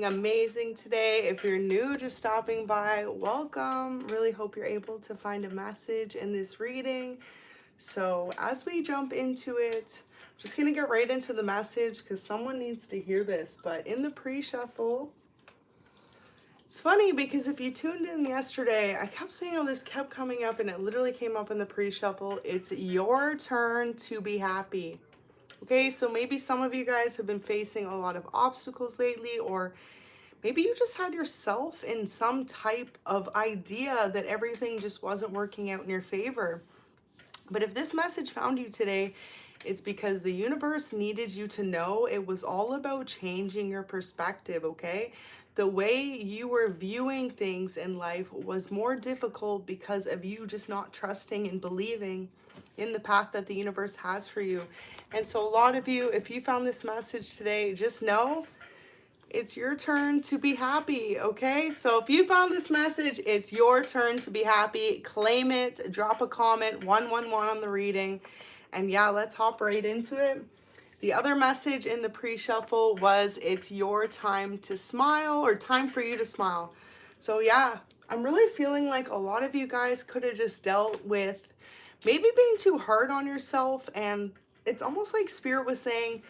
doing amazing today. If you're new, just stopping by, welcome. Really hope you're able to find a message in this reading. So as we jump into it, I'm just going to get right into the message because someone needs to hear this. But in the pre-shuffle, it's funny because if you tuned in yesterday, I kept saying all this kept coming up and it literally came up in the pre-shuffle. It's your turn to be happy. Okay, so maybe some of you guys have been facing a lot of obstacles lately, or maybe you just had yourself in some type of idea that everything just wasn't working out in your favor. But if this message found you today, it's because the universe needed you to know it was all about changing your perspective, okay? The way you were viewing things in life was more difficult because of you just not trusting and believing in the path that the universe has for you. And so a lot of you, if you found this message today, just know it's your turn to be happy, okay? So if you found this message, it's your turn to be happy. Claim it, drop a comment, 111 on the reading. And yeah, let's hop right into it. The other message in the pre-shuffle was it's your time to smile, or time for you to smile. So yeah, I'm really feeling like a lot of you guys could have just dealt with maybe being too hard on yourself, and it's almost like Spirit was saying,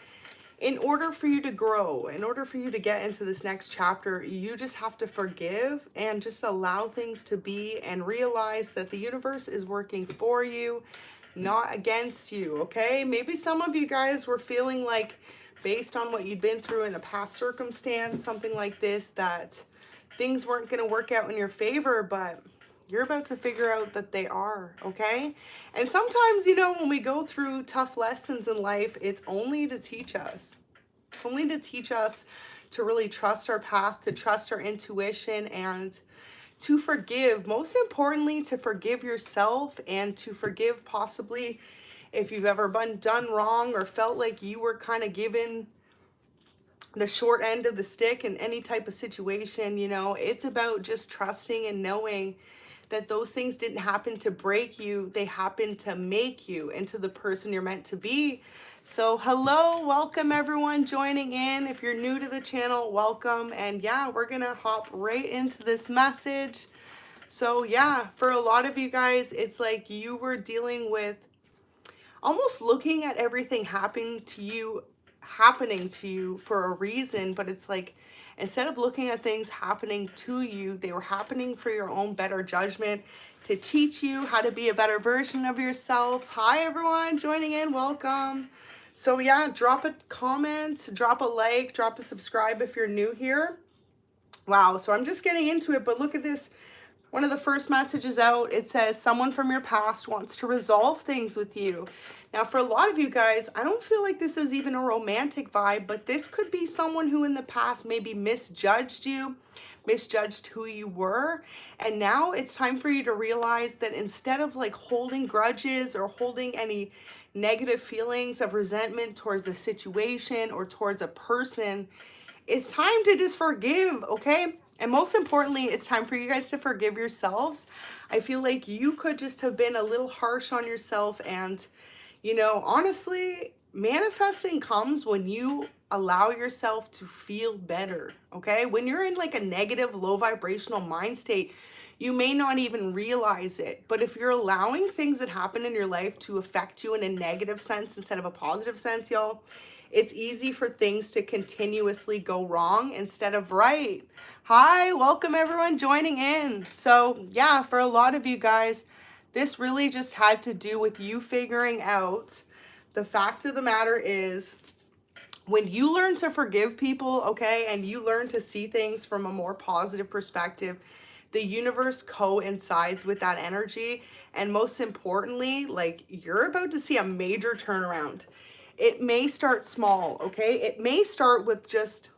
in order for you to grow, in order for you to get into this next chapter, you just have to forgive and just allow things to be and realize that the universe is working for you, not against you, okay? Maybe some of you guys were feeling like, based on what you'd been through in a past circumstance, something like this, that things weren't going to work out in your favor, but you're about to figure out that they are, okay? And sometimes, you know, when we go through tough lessons in life, it's only to teach us. It's only to teach us to really trust our path, to trust our intuition, and to forgive. Most importantly, to forgive yourself and to forgive possibly if you've ever been done wrong or felt like you were kind of given the short end of the stick in any type of situation. You know, it's about just trusting and knowing that those things didn't happen to break you, they happened to make you into the person you're meant to be. So hello, welcome everyone joining in. If you're new to the channel, welcome. And yeah, we're gonna hop right into this message. So yeah, for a lot of you guys, it's like you were dealing with almost looking at everything happening to you for a reason, but it's like, instead of looking at things happening to you, they were happening for your own better judgment, to teach you how to be a better version of yourself. Hi everyone joining in, welcome. So yeah, drop a comment, drop a like, drop a subscribe if you're new here. Wow, so I'm just getting into it, but look at this. One of the first messages out, it says someone from your past wants to resolve things with you. Now, for a lot of you guys, I don't feel like this is even a romantic vibe, but this could be someone who in the past maybe misjudged you, misjudged who you were. And now it's time for you to realize that instead of like holding grudges or holding any negative feelings of resentment towards the situation or towards a person, it's time to just forgive, okay? And most importantly, it's time for you guys to forgive yourselves. I feel like you could just have been a little harsh on yourself, and you know, honestly, manifesting comes when you allow yourself to feel better, okay? When you're in like a negative, low vibrational mind state, you may not even realize it. But if you're allowing things that happen in your life to affect you in a negative sense instead of a positive sense, y'all, it's easy for things to continuously go wrong instead of right. Hi, welcome everyone joining in. So yeah, for a lot of you guys, this really just had to do with you figuring out, the fact of the matter is, when you learn to forgive people, okay, and you learn to see things from a more positive perspective, the universe coincides with that energy. And most importantly, like, you're about to see a major turnaround. It may start small, okay? It may start with just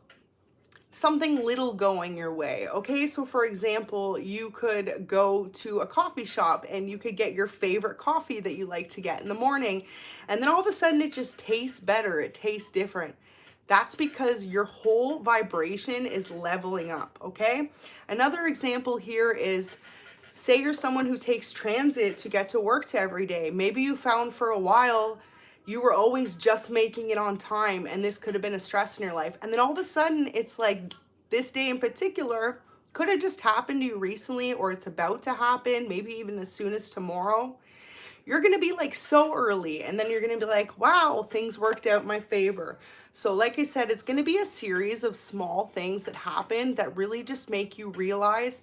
something little going your way, okay? So for example, you could go to a coffee shop and you could get your favorite coffee that you like to get in the morning, and then all of a sudden it just tastes better, it tastes different. That's because your whole vibration is leveling up, okay? Another example here is, say you're someone who takes transit to get to work every day. Maybe you found for a while you were always just making it on time, and this could have been a stress in your life. And then all of a sudden, it's like this day in particular could have just happened to you recently, or it's about to happen, maybe even as soon as tomorrow. You're going to be like so early, and then you're going to be like, wow, things worked out in my favor. So like I said, it's going to be a series of small things that happen that really just make you realize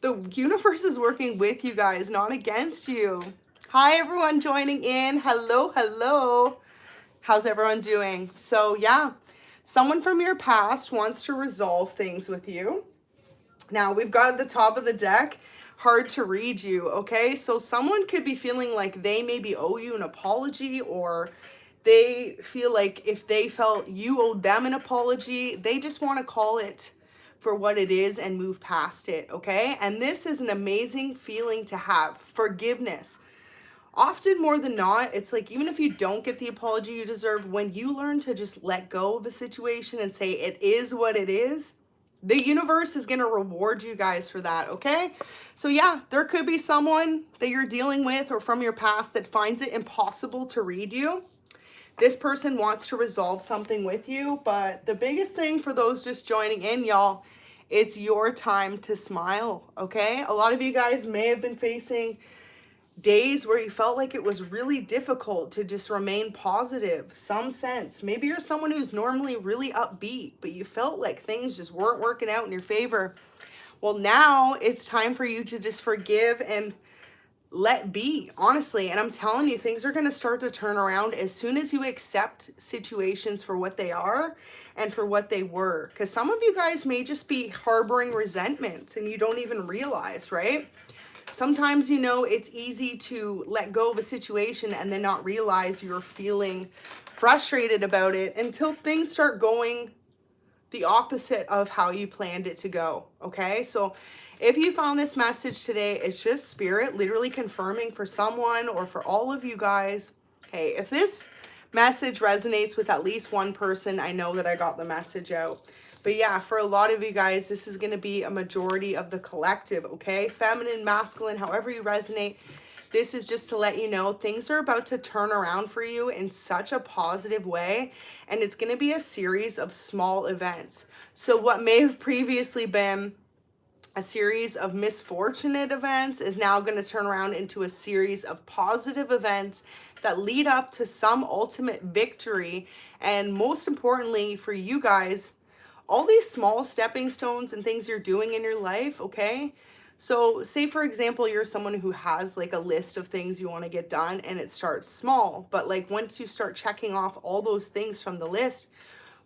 the universe is working with you guys, not against you. Hi, everyone joining in. Hello, hello. How's everyone doing? So yeah, someone from your past wants to resolve things with you. Now we've got at the top of the deck, hard to read you, okay? So someone could be feeling like they maybe owe you an apology, or they feel like if they felt you owed them an apology, they just want to call it for what it is and move past it, okay? And this is an amazing feeling to have, forgiveness. Often more than not, it's like, even if you don't get the apology you deserve, when you learn to just let go of a situation and say it is what it is, the universe is going to reward you guys for that, okay? So yeah, there could be someone that you're dealing with or from your past that finds it impossible to read you. This person wants to resolve something with you, but the biggest thing for those just joining in, y'all, it's your time to smile, okay? A lot of you guys may have been facing days where you felt like it was really difficult to just remain positive, some sense. Maybe you're someone who's normally really upbeat, but you felt like things just weren't working out in your favor. Well, now it's time for you to just forgive and let be, honestly. And I'm telling you, things are going to start to turn around as soon as you accept situations for what they are and for what they were. Because some of you guys may just be harboring resentment and you don't even realize, right? Sometimes, you know, it's easy to let go of a situation and then not realize you're feeling frustrated about it until things start going the opposite of how you planned it to go, okay? So if you found this message today, it's just spirit literally confirming for someone or for all of you guys, hey, if this message resonates with at least one person, I know that I got the message out. But yeah, for a lot of you guys, this is going to be a majority of the collective, okay? Feminine, masculine, however you resonate. This is just to let you know things are about to turn around for you in such a positive way. And it's going to be a series of small events. So what may have previously been a series of misfortunate events is now going to turn around into a series of positive events that lead up to some ultimate victory. And most importantly for you guys, all these small stepping stones and things you're doing in your life, okay? So say, for example, you're someone who has like a list of things you want to get done and it starts small. But like once you start checking off all those things from the list,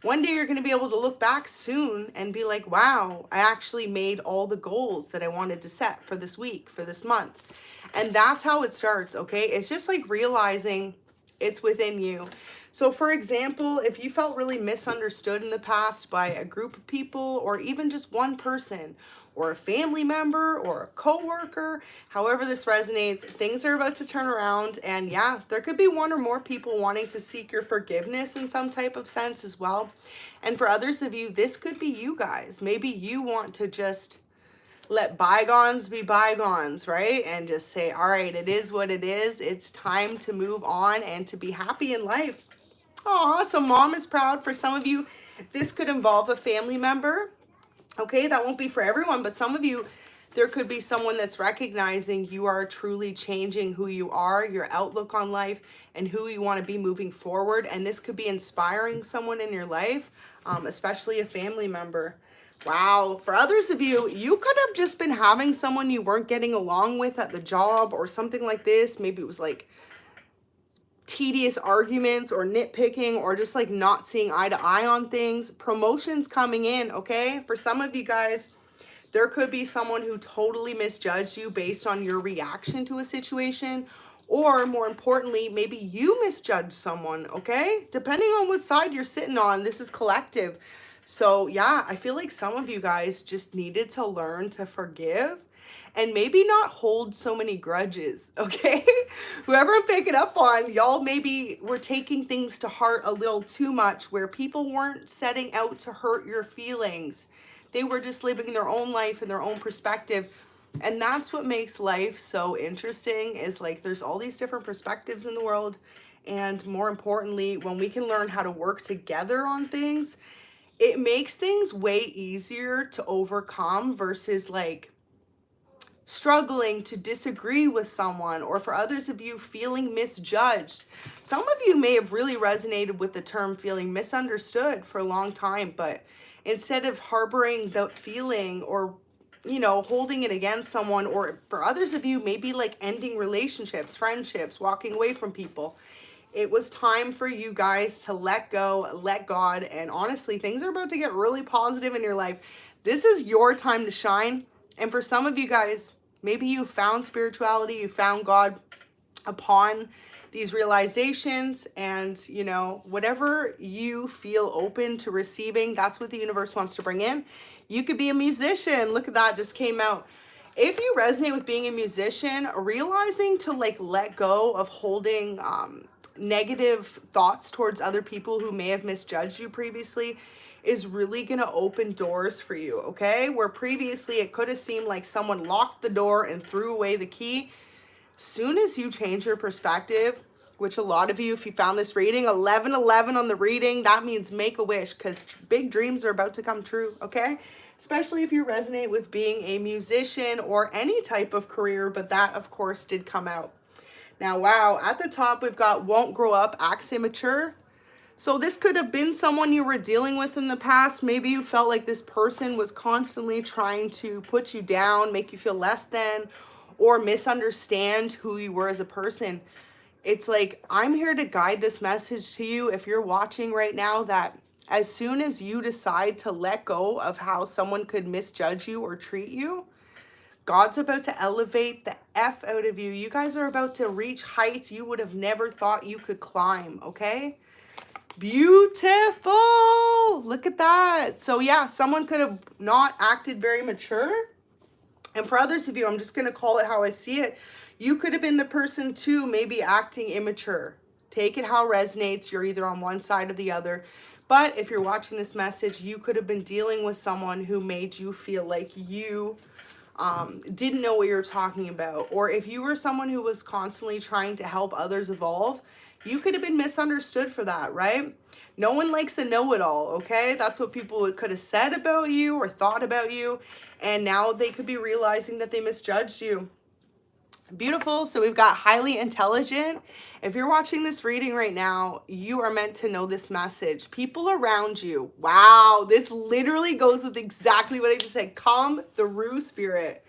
one day you're going to be able to look back soon and be like, wow, I actually made all the goals that I wanted to set for this week, for this month. And that's how it starts, okay? It's just like realizing it's within you. So for example, if you felt really misunderstood in the past by a group of people, or even just one person, or a family member, or a coworker, however this resonates, things are about to turn around. And yeah, there could be one or more people wanting to seek your forgiveness in some type of sense as well. And for others of you, this could be you guys. Maybe you want to just let bygones be bygones, right? And just say, all right, it is what it is. It's time to move on and to be happy in life. Oh, so mom is proud. For some of you, this could involve a family member. Okay, that won't be for everyone, but some of you, there could be someone that's recognizing you are truly changing who you are, your outlook on life, and who you want to be moving forward. And this could be inspiring someone in your life, especially a family member. Wow. For others of you, you could have just been having someone you weren't getting along with at the job or something like this. Maybe it was like tedious arguments or nitpicking or just like not seeing eye to eye on things. Promotions coming in, okay? For some of you guys, there could be someone who totally misjudged you based on your reaction to a situation, or more importantly, maybe you misjudged someone, okay? Depending on what side you're sitting on, this is collective. So yeah, I feel like some of you guys just needed to learn to forgive and maybe not hold so many grudges, okay? Whoever I'm picking up on, y'all maybe were taking things to heart a little too much, where people weren't setting out to hurt your feelings. They were just living their own life and their own perspective. And that's what makes life so interesting, is like there's all these different perspectives in the world. And more importantly, when we can learn how to work together on things, it makes things way easier to overcome versus like struggling to disagree with someone, or for others of you feeling misjudged. Some of you may have really resonated with the term feeling misunderstood for a long time, but instead of harboring the feeling or, you know, holding it against someone, or for others of you, maybe like ending relationships, friendships, walking away from people, it was time for you guys to let go, let God, and honestly, things are about to get really positive in your life. This is your time to shine. And for some of you guys, maybe you found spirituality, you found God upon these realizations, and, you know, whatever you feel open to receiving, that's what the universe wants to bring in. You could be a musician. Look at that, just came out. If you resonate with being a musician, realizing to like let go of holding negative thoughts towards other people who may have misjudged you previously is really going to open doors for you, okay? Where previously it could have seemed like someone locked the door and threw away the key. Soon as you change your perspective, which a lot of you, if you found this reading, 1111 on the reading, that means make a wish, because big dreams are about to come true, okay? Especially if you resonate with being a musician or any type of career, but that, of course, did come out. Now, wow, at the top, we've got won't grow up, acts immature. So this could have been someone you were dealing with in the past. Maybe you felt like this person was constantly trying to put you down, make you feel less than, or misunderstand who you were as a person. It's like, I'm here to guide this message to you if you're watching right now, that as soon as you decide to let go of how someone could misjudge you or treat you, God's about to elevate the F out of you. You guys are about to reach heights you would have never thought you could climb, okay? Beautiful. Look at that. So yeah, someone could have not acted very mature. And for others of you, I'm just going to call it how I see it. You could have been the person too, maybe acting immature. Take it how it resonates. You're either on one side or the other. But if you're watching this message, you could have been dealing with someone who made you feel like you didn't know what you're talking about. Or if you were someone who was constantly trying to help others evolve, you could have been misunderstood for that, right? No one likes a know-it-all, okay? That's what people could have said about you or thought about you. And now they could be realizing that they misjudged you. Beautiful. So we've got highly intelligent. If you're watching this reading right now, you are meant to know this message. People around you. Wow. This literally goes with exactly what I just said. Come through, spirit.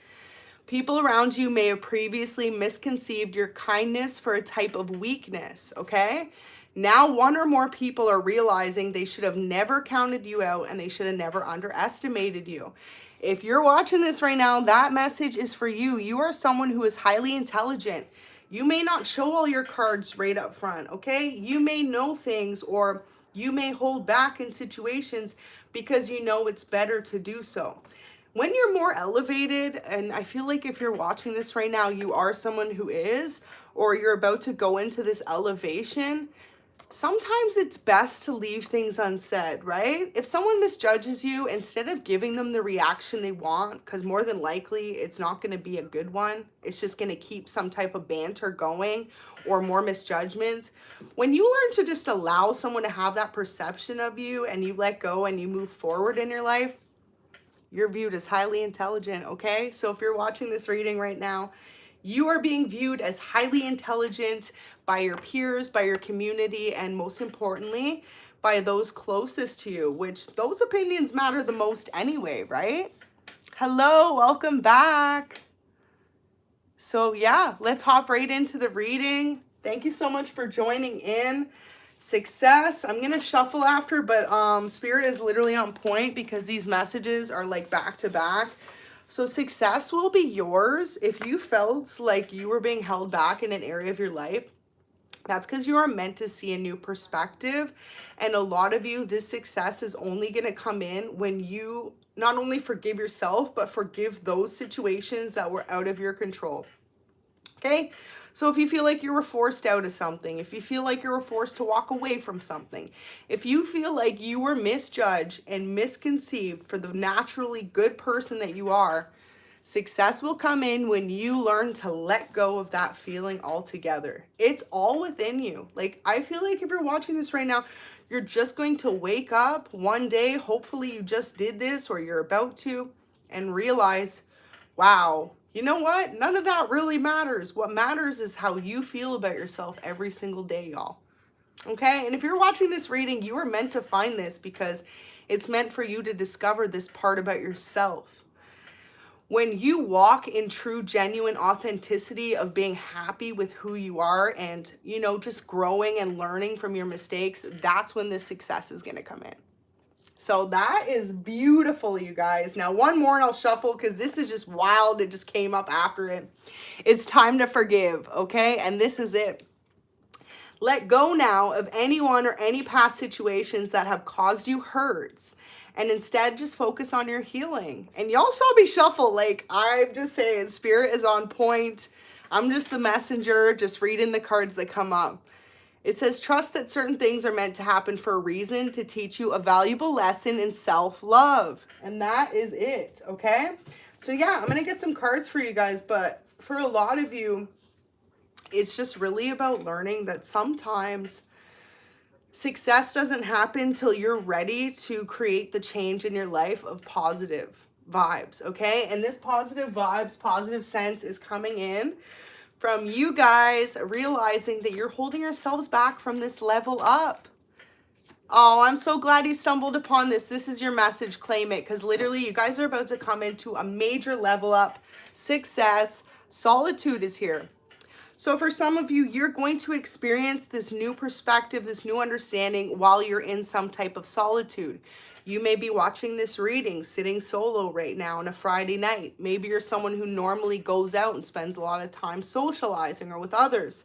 People around you may have previously misconceived your kindness for a type of weakness, okay? Now one or more people are realizing they should have never counted you out, and they should have never underestimated you. If you're watching this right now, that message is for you. You are someone who is highly intelligent. You may not show all your cards right up front, okay? You may know things, or you may hold back in situations because you know it's better to do so. When you're more elevated, and I feel like if you're watching this right now, you are someone who is, or you're about to go into this elevation, sometimes it's best to leave things unsaid, right? If someone misjudges you, instead of giving them the reaction they want, because more than likely it's not going to be a good one, it's just going to keep some type of banter going or more misjudgments. When you learn to just allow someone to have that perception of you, and you let go and you move forward in your life, you're viewed as highly intelligent, okay? So if you're watching this reading right now, you are being viewed as highly intelligent by your peers, by your community, and most importantly, by those closest to you, which those opinions matter the most anyway, right? Hello, welcome back. So yeah, let's hop right into the reading. Thank you so much for joining in. Success. I'm going to shuffle after, but spirit is literally on point because these messages are like back to back. So success will be yours. If you felt like you were being held back in an area of your life, that's because you are meant to see a new perspective. And a lot of you, this success is only going to come in when you not only forgive yourself, but forgive those situations that were out of your control. Okay? So if you feel like you were forced out of something, if you feel like you were forced to walk away from something, if you feel like you were misjudged and misconceived for the naturally good person that you are, Success will come in when you learn to let go of that feeling altogether. It's all within you. Like, I feel like if you're watching this right now, you're just going to wake up one day, hopefully you just did this or you're about to, and realize, wow, you know what? None of that really matters. What matters is how you feel about yourself every single day, y'all. Okay? And if you're watching this reading, you are meant to find this because it's meant for you to discover this part about yourself. When you walk in true, genuine authenticity of being happy with who you are and, you know, just growing and learning from your mistakes, that's when this success is going to come in. So that is beautiful, you guys. Now, one more and I'll shuffle because this is just wild. It just came up after it. It's time to forgive, okay? And this is it. Let go now of anyone or any past situations that have caused you hurts. And instead, just focus on your healing. And y'all saw me shuffle. Like, I'm just saying, spirit is on point. I'm just the messenger, just reading the cards that come up. It says, trust that certain things are meant to happen for a reason to teach you a valuable lesson in self-love. And that is it, okay? So yeah, I'm going to get some cards for you guys. But for a lot of you, it's just really about learning that sometimes success doesn't happen till you're ready to create the change in your life of positive vibes, okay? And this positive vibes, positive sense is coming in from you guys realizing that you're holding yourselves back from this level up. Oh, I'm so glad you stumbled upon this. This is your message. Claim it, because literally you guys are about to come into a major level up. Success. Solitude is here. So for some of you, you're going to experience this new perspective, this new understanding while you're in some type of solitude. You may be watching this reading, sitting solo right now on a Friday night. Maybe you're someone who normally goes out and spends a lot of time socializing or with others.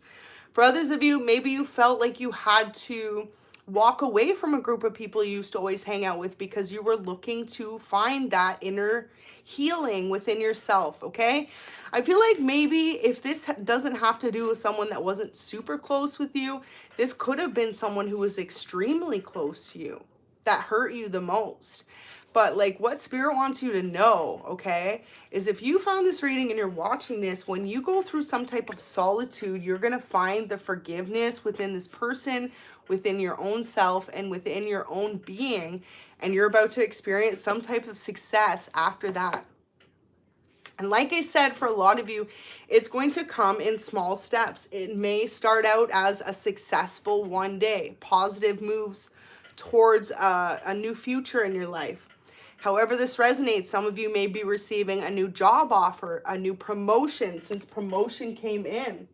For others of you, maybe you felt like you had to walk away from a group of people you used to always hang out with because you were looking to find that inner healing within yourself, okay? I feel like maybe if this doesn't have to do with someone that wasn't super close with you, this could have been someone who was extremely close to you that hurt you the most. But like what Spirit wants you to know, okay, is if you found this reading and you're watching this, when you go through some type of solitude, you're going to find the forgiveness within this person, within your own self, and within your own being. And you're about to experience some type of success after that. And like I said, for a lot of you, it's going to come in small steps. It may start out as a successful one day, positive moves towards a new future in your life. However this resonates, some of you may be receiving a new job offer, a new promotion since promotion came in.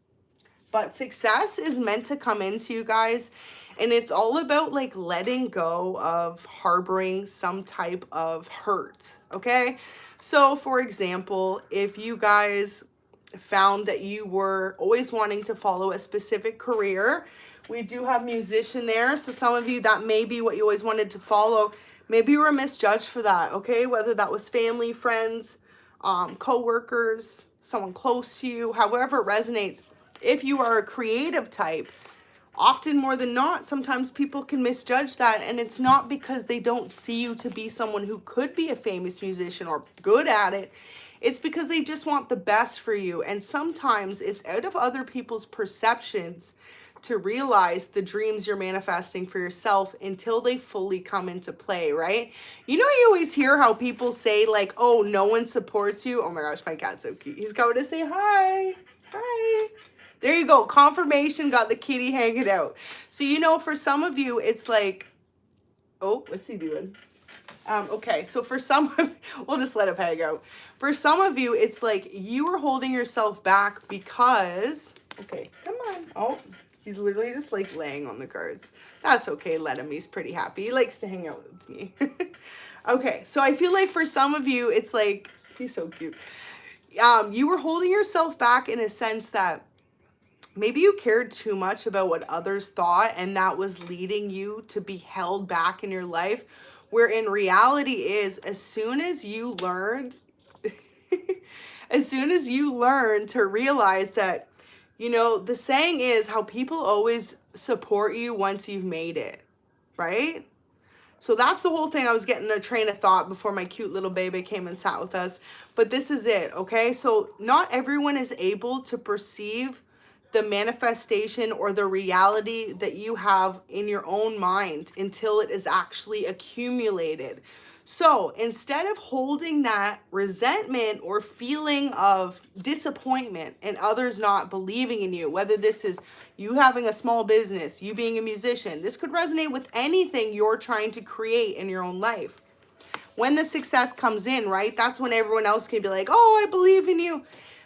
But success is meant to come into you guys. And it's all about like letting go of harboring some type of hurt, okay? So for example, if you guys found that you were always wanting to follow a specific career, we do have musician there. So some of you, that may be what you always wanted to follow. Maybe you were misjudged for that, okay? Whether that was family, friends, co-workers, someone close to you, however it resonates. If you are a creative type, often more than not, sometimes people can misjudge that, and it's not because they don't see you to be someone who could be a famous musician or good at it. It's because they just want the best for you, and sometimes it's out of other people's perceptions to realize the dreams you're manifesting for yourself until they fully come into play, right? You know, you always hear how people say like, oh, no one supports you. Oh my gosh, my cat's so cute. He's coming to say hi. Hi. There you go. Confirmation, got the kitty hanging out. So, you know, for some of you, it's like, oh, what's he doing? Okay, so for some, we'll just let him hang out. For some of you, it's like you are holding yourself back because, okay, come on. Oh, he's literally just like laying on the cards. That's okay, let him. He's pretty happy. He likes to hang out with me. Okay, so I feel like for some of you, it's like, he's so cute. You were holding yourself back in a sense that maybe you cared too much about what others thought, and that was leading you to be held back in your life, where in reality is as soon as you learned, as soon as you learn to realize that, you know, the saying is how people always support you once you've made it, right? So that's the whole thing. I was getting a train of thought before my cute little baby came and sat with us. But this is it, okay? So not everyone is able to perceive the manifestation or the reality that you have in your own mind until it is actually accumulated. So instead of holding that resentment or feeling of disappointment and others not believing in you, whether this is you having a small business, you being a musician, this could resonate with anything you're trying to create in your own life. When the success comes in, right, that's when everyone else can be like, oh, I believe in you.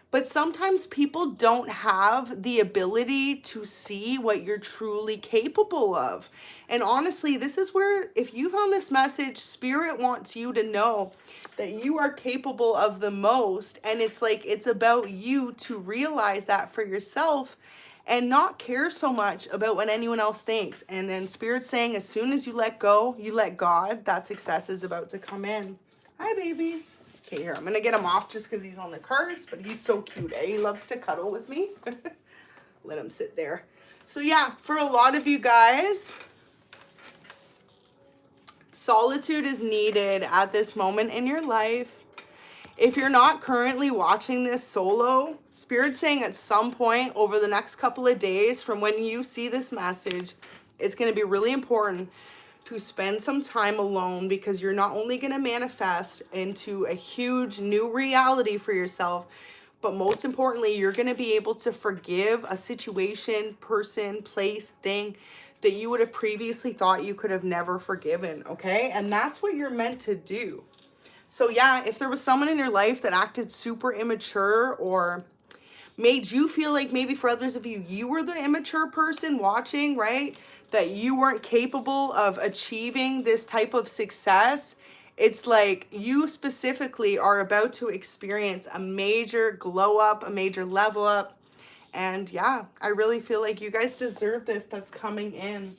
But sometimes people don't have the ability to see what you're truly capable of. And honestly, this is where, if you found this message, Spirit wants you to know that you are capable of the most. And it's like, it's about you to realize that for yourself and not care so much about what anyone else thinks. And then Spirit's saying, as soon as you let go, you let God, that success is about to come in. Hi, baby. Okay, here, I'm going to get him off just because he's on the cards, but he's so cute, eh? He loves to cuddle with me. Let him sit there. So yeah, for a lot of you guys, solitude is needed at this moment in your life. If you're not currently watching this solo, Spirit's saying at some point over the next couple of days from when you see this message, it's going to be really important to spend some time alone, because you're not only going to manifest into a huge new reality for yourself, but most importantly, you're going to be able to forgive a situation, person, place, thing that you would have previously thought you could have never forgiven, okay? And that's what you're meant to do. So yeah, if there was someone in your life that acted super immature or made you feel like maybe for others of you, you were the immature person watching, right? That you weren't capable of achieving this type of success. It's like you specifically are about to experience a major glow up, a major level up. And yeah, I really feel like you guys deserve this that's coming in.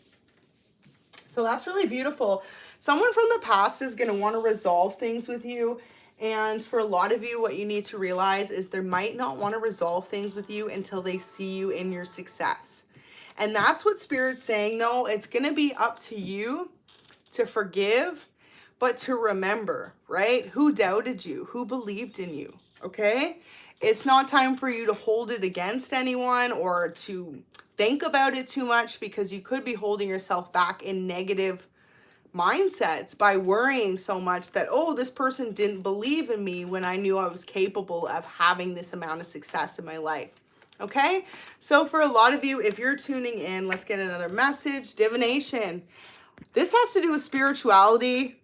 So that's really beautiful. Someone from the past is going to want to resolve things with you. And for a lot of you, what you need to realize is they might not want to resolve things with you until they see you in your success. And that's what Spirit's saying, though. It's going to be up to you to forgive, but to remember, right? Who doubted you? Who believed in you? Okay? It's not time for you to hold it against anyone or to think about it too much, because you could be holding yourself back in negative mindsets by worrying so much that, oh, this person didn't believe in me when I knew I was capable of having this amount of success in my life. Okay, so for a lot of you, if you're tuning in, let's get another message. Divination. This has to do with spirituality.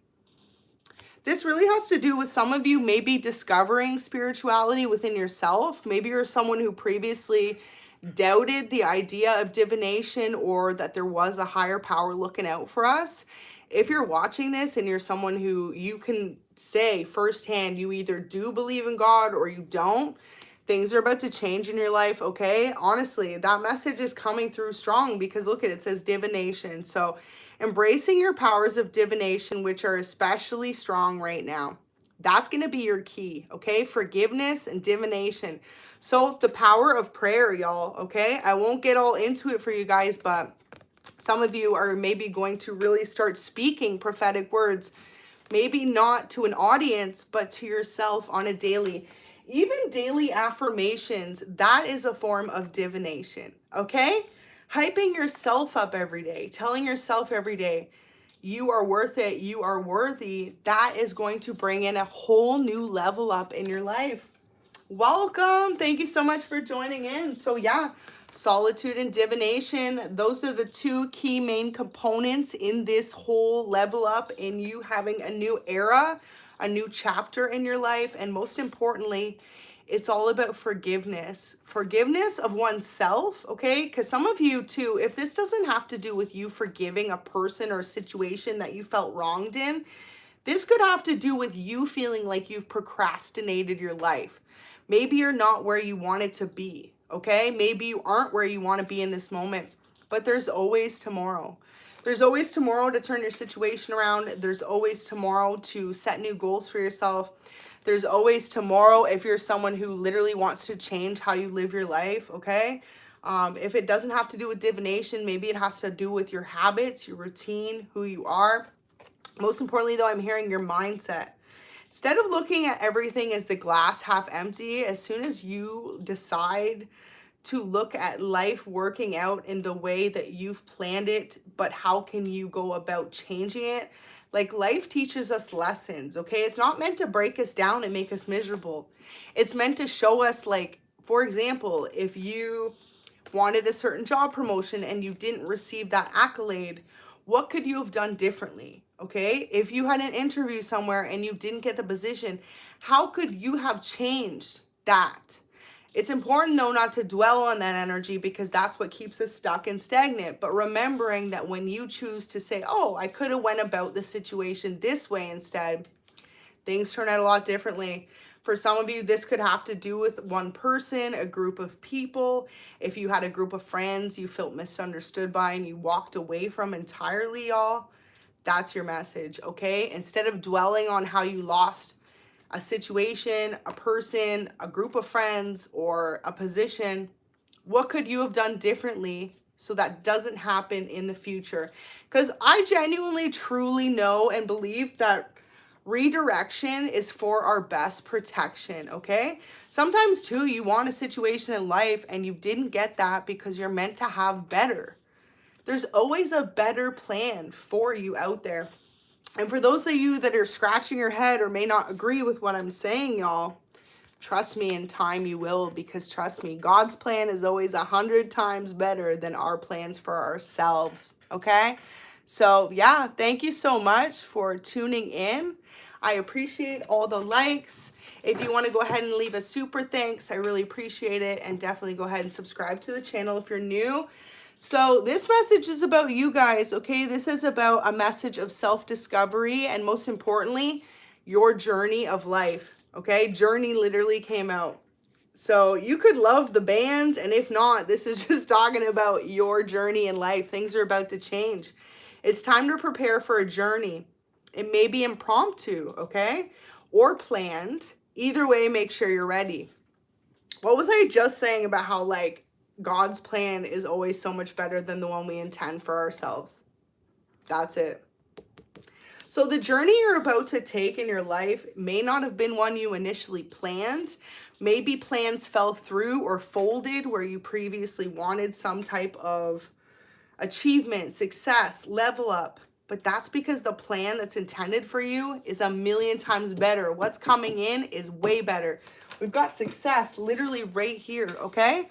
This really has to do with some of you maybe discovering spirituality within yourself. Maybe you're someone who previously doubted the idea of divination or that there was a higher power looking out for us. If you're watching this and you're someone who you can say firsthand, you either do believe in God or you don't, things are about to change in your life, okay? Honestly, that message is coming through strong, because look at it, it says divination. So embracing your powers of divination, which are especially strong right now. That's going to be your key, okay? Forgiveness and divination. So the power of prayer, y'all, okay? I won't get all into it for you guys, but some of you are maybe going to really start speaking prophetic words, maybe not to an audience, but to yourself on a daily. Even daily affirmations, that is a form of divination, okay? Hyping yourself up every day, telling yourself every day, you are worth it, you are worthy, that is going to bring in a whole new level up in your life. Welcome. Thank you so much for joining in. So yeah, solitude and divination, those are the two key main components in this whole level up, in you having a new era, a new chapter in your life. And most importantly, it's all about forgiveness. Forgiveness of oneself, okay? Because some of you too, if this doesn't have to do with you forgiving a person or a situation that you felt wronged in, this could have to do with you feeling like you've procrastinated your life. Maybe you're not where you wanted to be, okay? Maybe you aren't where you want to be in this moment, but there's always tomorrow. There's always tomorrow to turn your situation around. There's always tomorrow to set new goals for yourself. There's always tomorrow if you're someone who literally wants to change how you live your life, okay? If it doesn't have to do with divination, maybe it has to do with your habits, your routine, who you are. Most importantly, though, I'm hearing your mindset. Instead of looking at everything as the glass half empty, as soon as you decide to look at life working out in the way that you've planned it, but how can you go about changing it? Like, life teaches us lessons, okay? It's not meant to break us down and make us miserable. It's meant to show us, like, for example, if you wanted a certain job promotion and you didn't receive that accolade, what could you have done differently? Okay, if you had an interview somewhere and you didn't get the position, how could you have changed that? It's important, though, not to dwell on that energy, because that's what keeps us stuck and stagnant. But remembering that when you choose to say, oh, I could have went about the situation this way instead, things turn out a lot differently. For some of you, this could have to do with one person, a group of people. If you had a group of friends you felt misunderstood by and you walked away from entirely, y'all, that's your message, okay? Instead of dwelling on how you lost a situation, a person, a group of friends, or a position, what could you have done differently so that doesn't happen in the future? Because I genuinely, truly know and believe that redirection is for our best protection, okay? Sometimes, too, you want a situation in life and you didn't get that because you're meant to have better. There's always a better plan for you out there. And for those of you that are scratching your head or may not agree with what I'm saying, y'all, trust me, in time you will, because trust me, God's plan is always 100 times better than our plans for ourselves, okay? So yeah, thank you so much for tuning in. I appreciate all the likes. If you want to go ahead and leave a super thanks, I really appreciate it. And definitely go ahead and subscribe to the channel if you're new. So this message is about you guys, okay? This is about a message of self-discovery and, most importantly, your journey of life, okay? Journey literally came out. So you could love the band, and if not, this is just talking about your journey in life. Things are about to change. It's time to prepare for a journey. It may be impromptu, okay? Or planned. Either way, make sure you're ready. What was I just saying about how, like, God's plan is always so much better than the one we intend for ourselves? That's it. So the journey you're about to take in your life may not have been one you initially planned. Maybe plans fell through or folded where you previously wanted some type of achievement, success, level up. But that's because the plan that's intended for you is 1,000,000 times better. What's coming in is way better. We've got success literally right here, okay?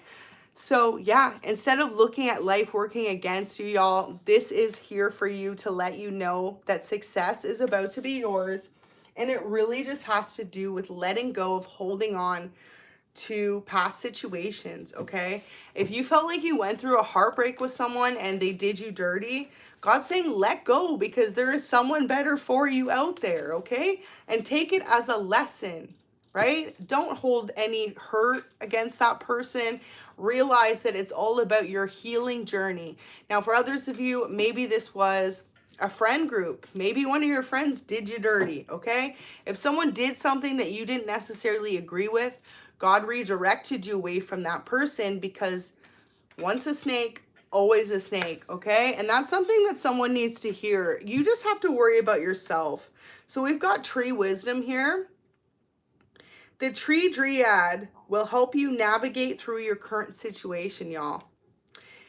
So yeah, instead of looking at life working against you, y'all, this is here for you to let you know that success is about to be yours. And it really just has to do with letting go of holding on to past situations, okay? If you felt like you went through a heartbreak with someone and they did you dirty, God's saying let go, because there is someone better for you out there, okay? And take it as a lesson, right? Don't hold any hurt against that person. Realize that it's all about your healing journey. Now, for others of you, maybe this was a friend group. Maybe one of your friends did you dirty, okay? If someone did something that you didn't necessarily agree with, God redirected you away from that person, because once a snake, always a snake, okay? And that's something that someone needs to hear. You just have to worry about yourself. So we've got tree wisdom here. The tree dryad will help you navigate through your current situation, y'all.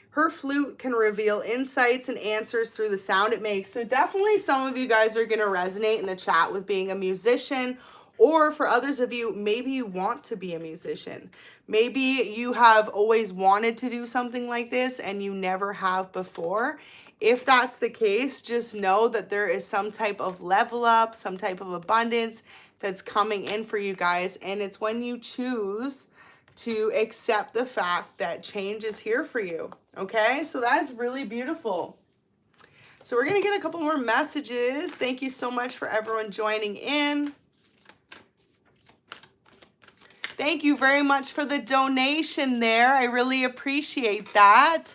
Her flute can reveal insights and answers through the sound it makes. So definitely some of you guys are going to resonate in the chat with being a musician. Or for others of you, maybe you want to be a musician. Maybe you have always wanted to do something like this and you never have before. If that's the case, just know that there is some type of level up, some type of abundance that's coming in for you guys. And it's when you choose to accept the fact that change is here for you. Okay, so that's really beautiful. So we're going to get a couple more messages. Thank you so much for everyone joining in. Thank you very much for the donation there. I really appreciate that.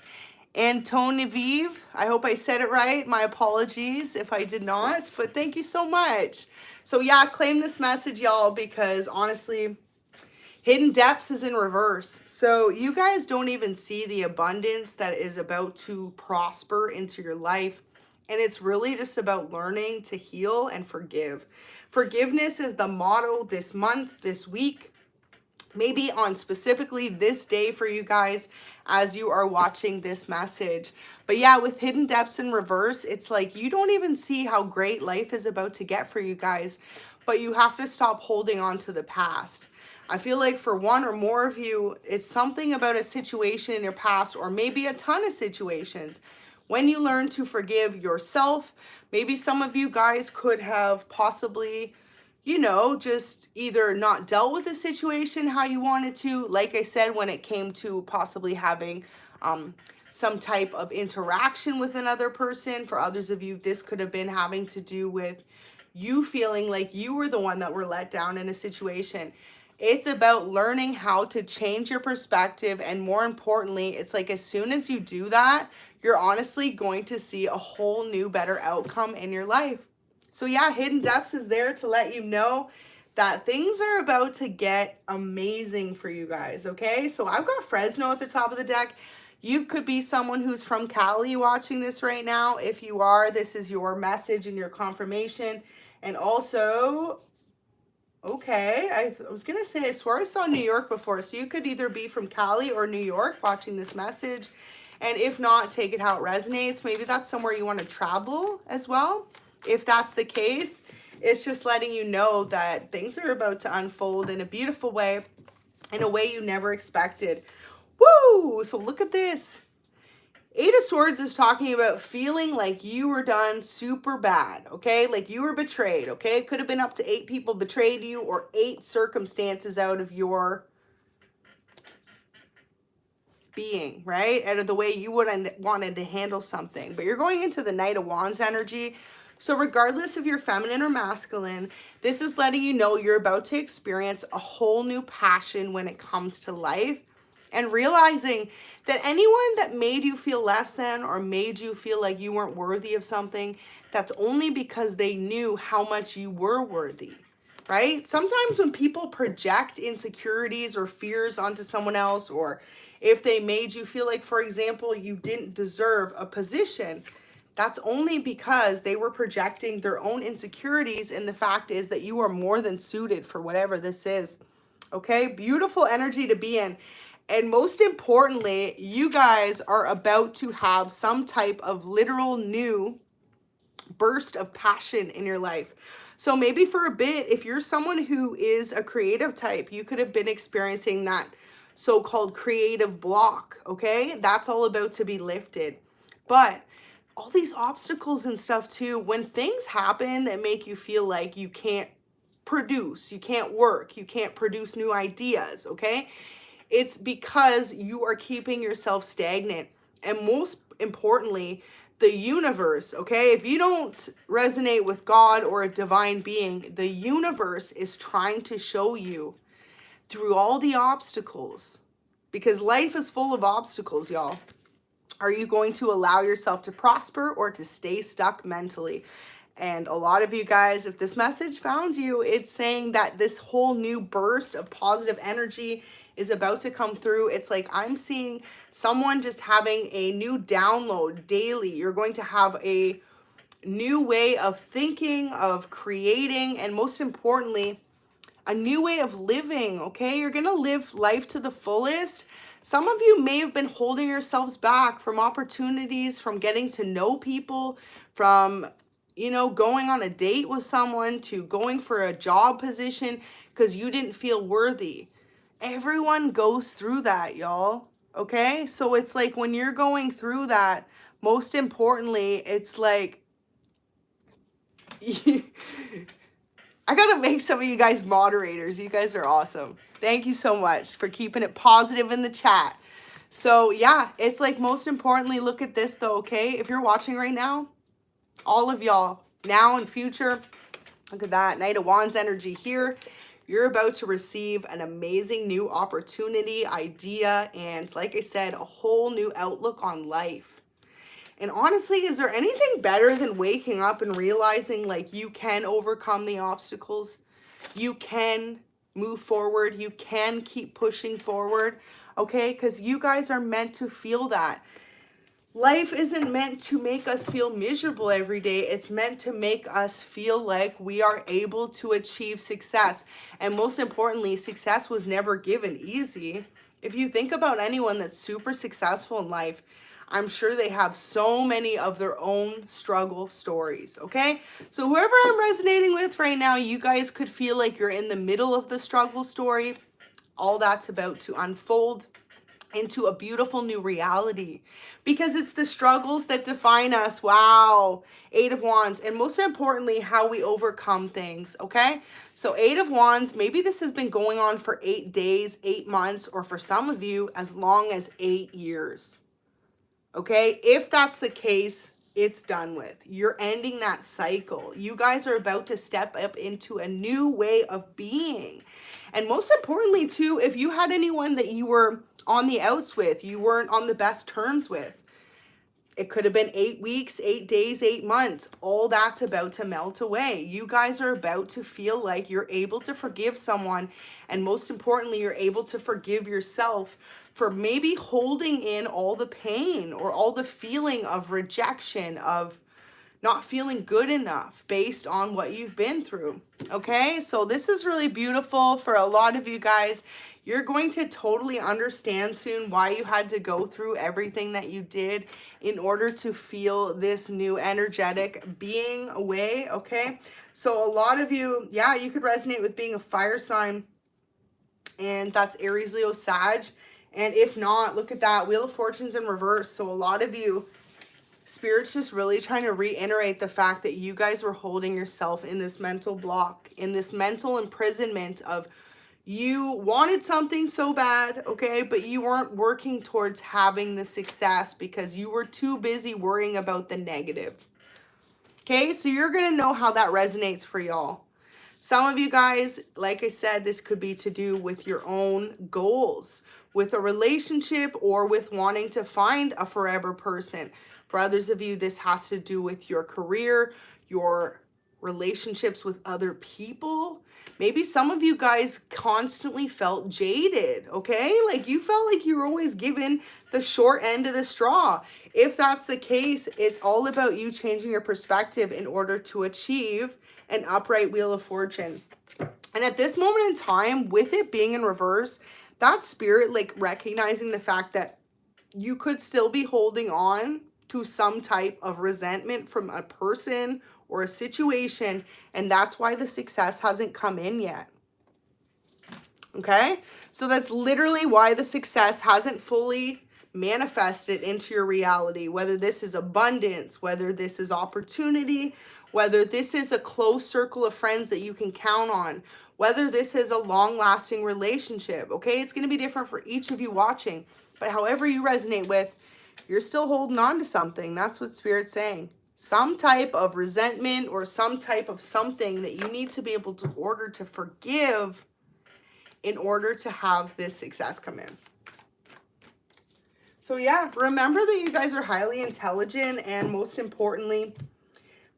And ᴛɪᴍᴜ, I hope I said it right. My apologies if I did not, but thank you so much. So yeah, claim this message, y'all, because honestly, Hidden Depths is in reverse. So you guys don't even see the abundance that is about to prosper into your life And it's really just about learning to heal and forgive. Forgiveness is the motto this month, this week, maybe on specifically this day for you guys as you are watching this message. But yeah, with hidden depths in reverse, it's like you don't even see how great life is about to get for you guys, but you have to stop holding on to the past. I feel like for one or more of you, it's something about a situation in your past, or maybe a ton of situations. When you learn to forgive yourself, maybe some of you guys could have possibly, you know, just either not dealt with the situation how you wanted to, like I said, when it came to possibly having some type of interaction with another person. For others of you, this could have been having to do with you feeling like you were the one that were let down in a situation. It's about learning how to change your perspective. And more importantly, it's like as soon as you do that, you're honestly going to see a whole new, better outcome in your life. So yeah, Hidden Depths is there to let you know that things are about to get amazing for you guys, okay? So I've got Fresno at the top of the deck. You could be someone who's from Cali watching this right now. If you are, this is your message and your confirmation. And also, okay, I was going to say, I swore I saw New York before. So you could either be from Cali or New York watching this message. And if not, take it how it resonates. Maybe that's somewhere you want to travel as well. If that's the case, it's just letting you know that things are about to unfold in a beautiful way, in a way you never expected. Woo! So look at this. Eight of Swords is talking about feeling like you were done super bad, okay? Like you were betrayed, okay? It could have been up to 8 people betrayed you, or 8 circumstances out of your being, right? Out of the way you would have wanted to handle something. But you're going into the Knight of Wands energy. So regardless if you're feminine or masculine, this is letting you know you're about to experience a whole new passion when it comes to life, and realizing that anyone that made you feel less than or made you feel like you weren't worthy of something, that's only because they knew how much you were worthy, right? Sometimes when people project insecurities or fears onto someone else, or if they made you feel like, for example, you didn't deserve a position, that's only because they were projecting their own insecurities, and the fact is that you are more than suited for whatever this is, okay? Beautiful energy to be in. And most importantly, you guys are about to have some type of literal new burst of passion in your life. So maybe for a bit, if you're someone who is a creative type, you could have been experiencing that so-called creative block, okay? That's all about to be lifted. But all these obstacles and stuff too, when things happen that make you feel like you can't produce, you can't work, you can't produce new ideas, okay? It's because you are keeping yourself stagnant. And most importantly, the universe, okay? If you don't resonate with God or a divine being, the universe is trying to show you through all the obstacles, because life is full of obstacles, y'all. Are you going to allow yourself to prosper or to stay stuck mentally? And a lot of you guys, if this message found you, it's saying that this whole new burst of positive energy is about to come through. It's like I'm seeing someone just having a new download daily. You're going to have a new way of thinking, of creating, and most importantly, a new way of living, okay? You're going to live life to the fullest. Some of you may have been holding yourselves back from opportunities, from getting to know people, from, you know, going on a date with someone, to going for a job position because you didn't feel worthy. Everyone goes through that, y'all, okay? So it's like when you're going through that, most importantly, it's like, I gotta make some of you guys moderators. You guys are awesome. Thank you so much for keeping it positive in the chat. So yeah, it's like most importantly, look at this though, okay? If you're watching right now, all of y'all, now and future, look at that, Knight of Wands energy here. You're about to receive an amazing new opportunity, idea, and like I said, a whole new outlook on life. And honestly, is there anything better than waking up and realizing like you can overcome the obstacles? You can move forward. You can keep pushing forward, okay? Because you guys are meant to feel that. Life isn't meant to make us feel miserable every day. It's meant to make us feel like we are able to achieve success. And most importantly, success was never given easy. If you think about anyone that's super successful in life, I'm sure they have so many of their own struggle stories, okay? So whoever I'm resonating with right now, you guys could feel like you're in the middle of the struggle story. All that's about to unfold into a beautiful new reality, because it's the struggles that define us. Wow. 8 of Wands, and most importantly, how we overcome things, okay? So 8 of Wands, maybe this has been going on for 8 days, 8 months, or for some of you, as long as 8 years, okay? If that's the case, it's done with. You're ending that cycle. You guys are about to step up into a new way of being. And most importantly, too, if you had anyone that you were on the outs with, you weren't on the best terms with, it could have been 8 weeks, 8 days, 8 months. All that's about to melt away. You guys are about to feel like you're able to forgive someone. And most importantly, you're able to forgive yourself for maybe holding in all the pain or all the feeling of rejection, of not feeling good enough based on what you've been through. Okay, so this is really beautiful for a lot of you guys. You're going to totally understand soon why you had to go through everything that you did in order to feel this new energetic being away, okay? So a lot of you, yeah, you could resonate with being a fire sign, and that's Aries, Leo, Sag. And if not, look at that, Wheel of Fortune's in reverse. So a lot of you, Spirit's just really trying to reiterate the fact that you guys were holding yourself in this mental block, in this mental imprisonment of you wanted something so bad, okay, but you weren't working towards having the success because you were too busy worrying about the negative. Okay, so you're going to know how that resonates for y'all. Some of you guys, like I said, this could be to do with your own goals, with a relationship, or with wanting to find a forever person. For others of you, this has to do with your career, your relationships with other people. Maybe some of you guys constantly felt jaded, okay? Like you felt like you were always given the short end of the straw. If that's the case, it's all about you changing your perspective in order to achieve an upright Wheel of Fortune. And at this moment in time, with it being in reverse, that Spirit like recognizing the fact that you could still be holding on to some type of resentment from a person or a situation, and that's why the success hasn't come in yet. Okay? So that's literally why the success hasn't fully manifested into your reality, whether this is abundance, whether this is opportunity, whether this is a close circle of friends that you can count on, whether this is a long-lasting relationship, okay? It's going to be different for each of you watching, but however you resonate with, you're still holding on to something. That's what Spirit's saying. Some type of resentment or some type of something that you need to be able to order to forgive in order to have this success come in. So yeah, remember that you guys are highly intelligent, and most importantly,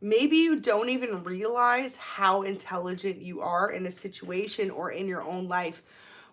maybe you don't even realize how intelligent you are in a situation or in your own life.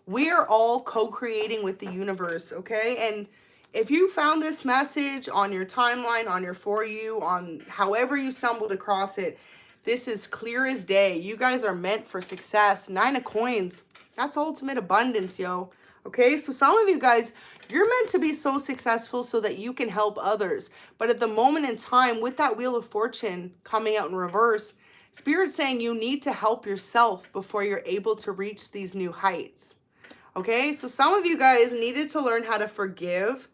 We are all co-creating with the universe, okay? And if you found this message on your timeline, on your For You, on however you stumbled across it, this is clear as day. You guys are meant for success. 9 of Coins, that's ultimate abundance, yo. Okay, so some of you guys, you're meant to be so successful so that you can help others. But at the moment in time, with that Wheel of Fortune coming out in reverse, Spirit's saying you need to help yourself before you're able to reach these new heights. Okay, so some of you guys needed to learn how to forgive,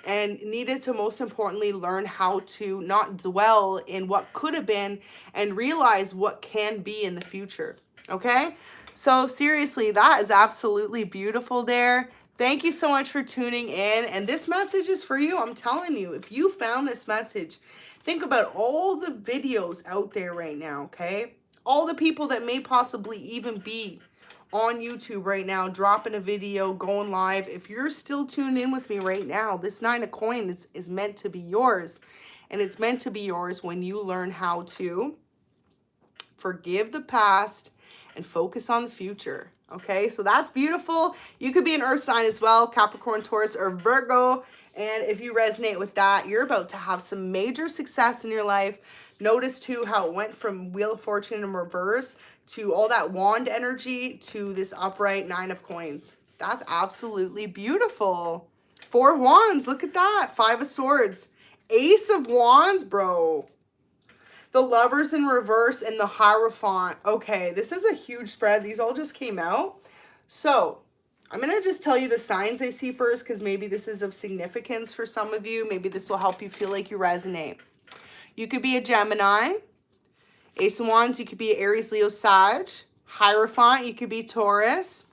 and needed to most importantly learn how to not dwell in what could have been and realize what can be in the future. Okay, so seriously, that is absolutely beautiful there. Thank you so much for tuning in, and this message is for you. I'm telling you, if you found this message, think about all the videos out there right now, okay? All the people that may possibly even be on YouTube right now, dropping a video, going live. If you're still tuned in with me right now, this 9 of Coins is meant to be yours. And it's meant to be yours when you learn how to forgive the past and focus on the future. Okay, so that's beautiful. You could be an earth sign as well, Capricorn, Taurus, or Virgo. And if you resonate with that, you're about to have some major success in your life. Notice too how it went from Wheel of Fortune in reverse to all that wand energy to this upright 9 of coins. That's absolutely beautiful. 4 of wands, look at that. 5 of swords. Ace of wands, bro. The lovers in reverse and the Hierophant. Okay, this is a huge spread. These all just came out. So I'm going to just tell you the signs I see first because maybe this is of significance for some of you. Maybe this will help you feel like you resonate. You could be a Gemini. Ace of Wands, you could be Aries, Leo, Sag. Hierophant, you could be Taurus.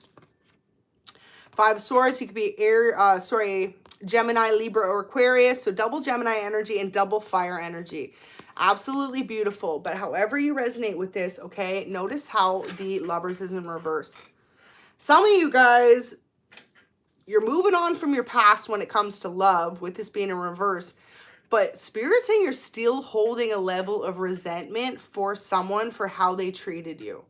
5 of Swords, you could be Gemini, Libra, or Aquarius. So double Gemini energy and double fire energy. Absolutely beautiful. But however you resonate with this, okay, notice how the lovers is in reverse. Some of you guys, you're moving on from your past when it comes to love with this being in reverse. But Spirit's saying you're still holding a level of resentment for someone for how they treated you.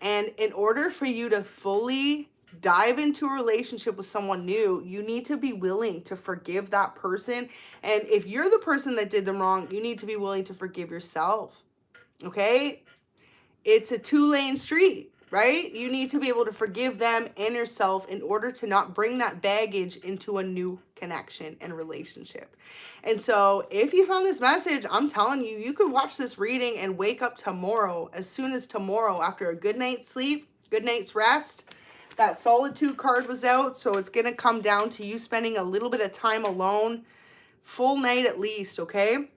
And in order for you to fully dive into a relationship with someone new, you need to be willing to forgive that person. And if you're the person that did them wrong, you need to be willing to forgive yourself. Okay? It's a 2-lane street, right? You need to be able to forgive them and yourself in order to not bring that baggage into a new connection and relationship. And so if you found this message, I'm telling you, you could watch this reading and wake up tomorrow, as soon as tomorrow, after a good night's sleep, good night's rest. That solitude card was out, so it's going to come down to you spending a little bit of time alone, full night at least, okay?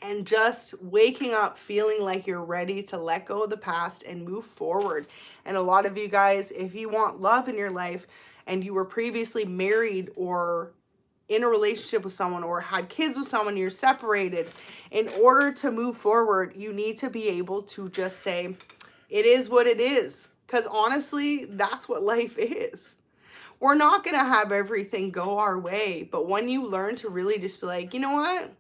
And just waking up feeling like you're ready to let go of the past and move forward. And a lot of you guys, if you want love in your life and you were previously married or in a relationship with someone or had kids with someone, you're separated, in order to move forward, you need to be able to just say, it is what it is. Because honestly, that's what life is. We're not going to have everything go our way. But when you learn to really just be like, you know what?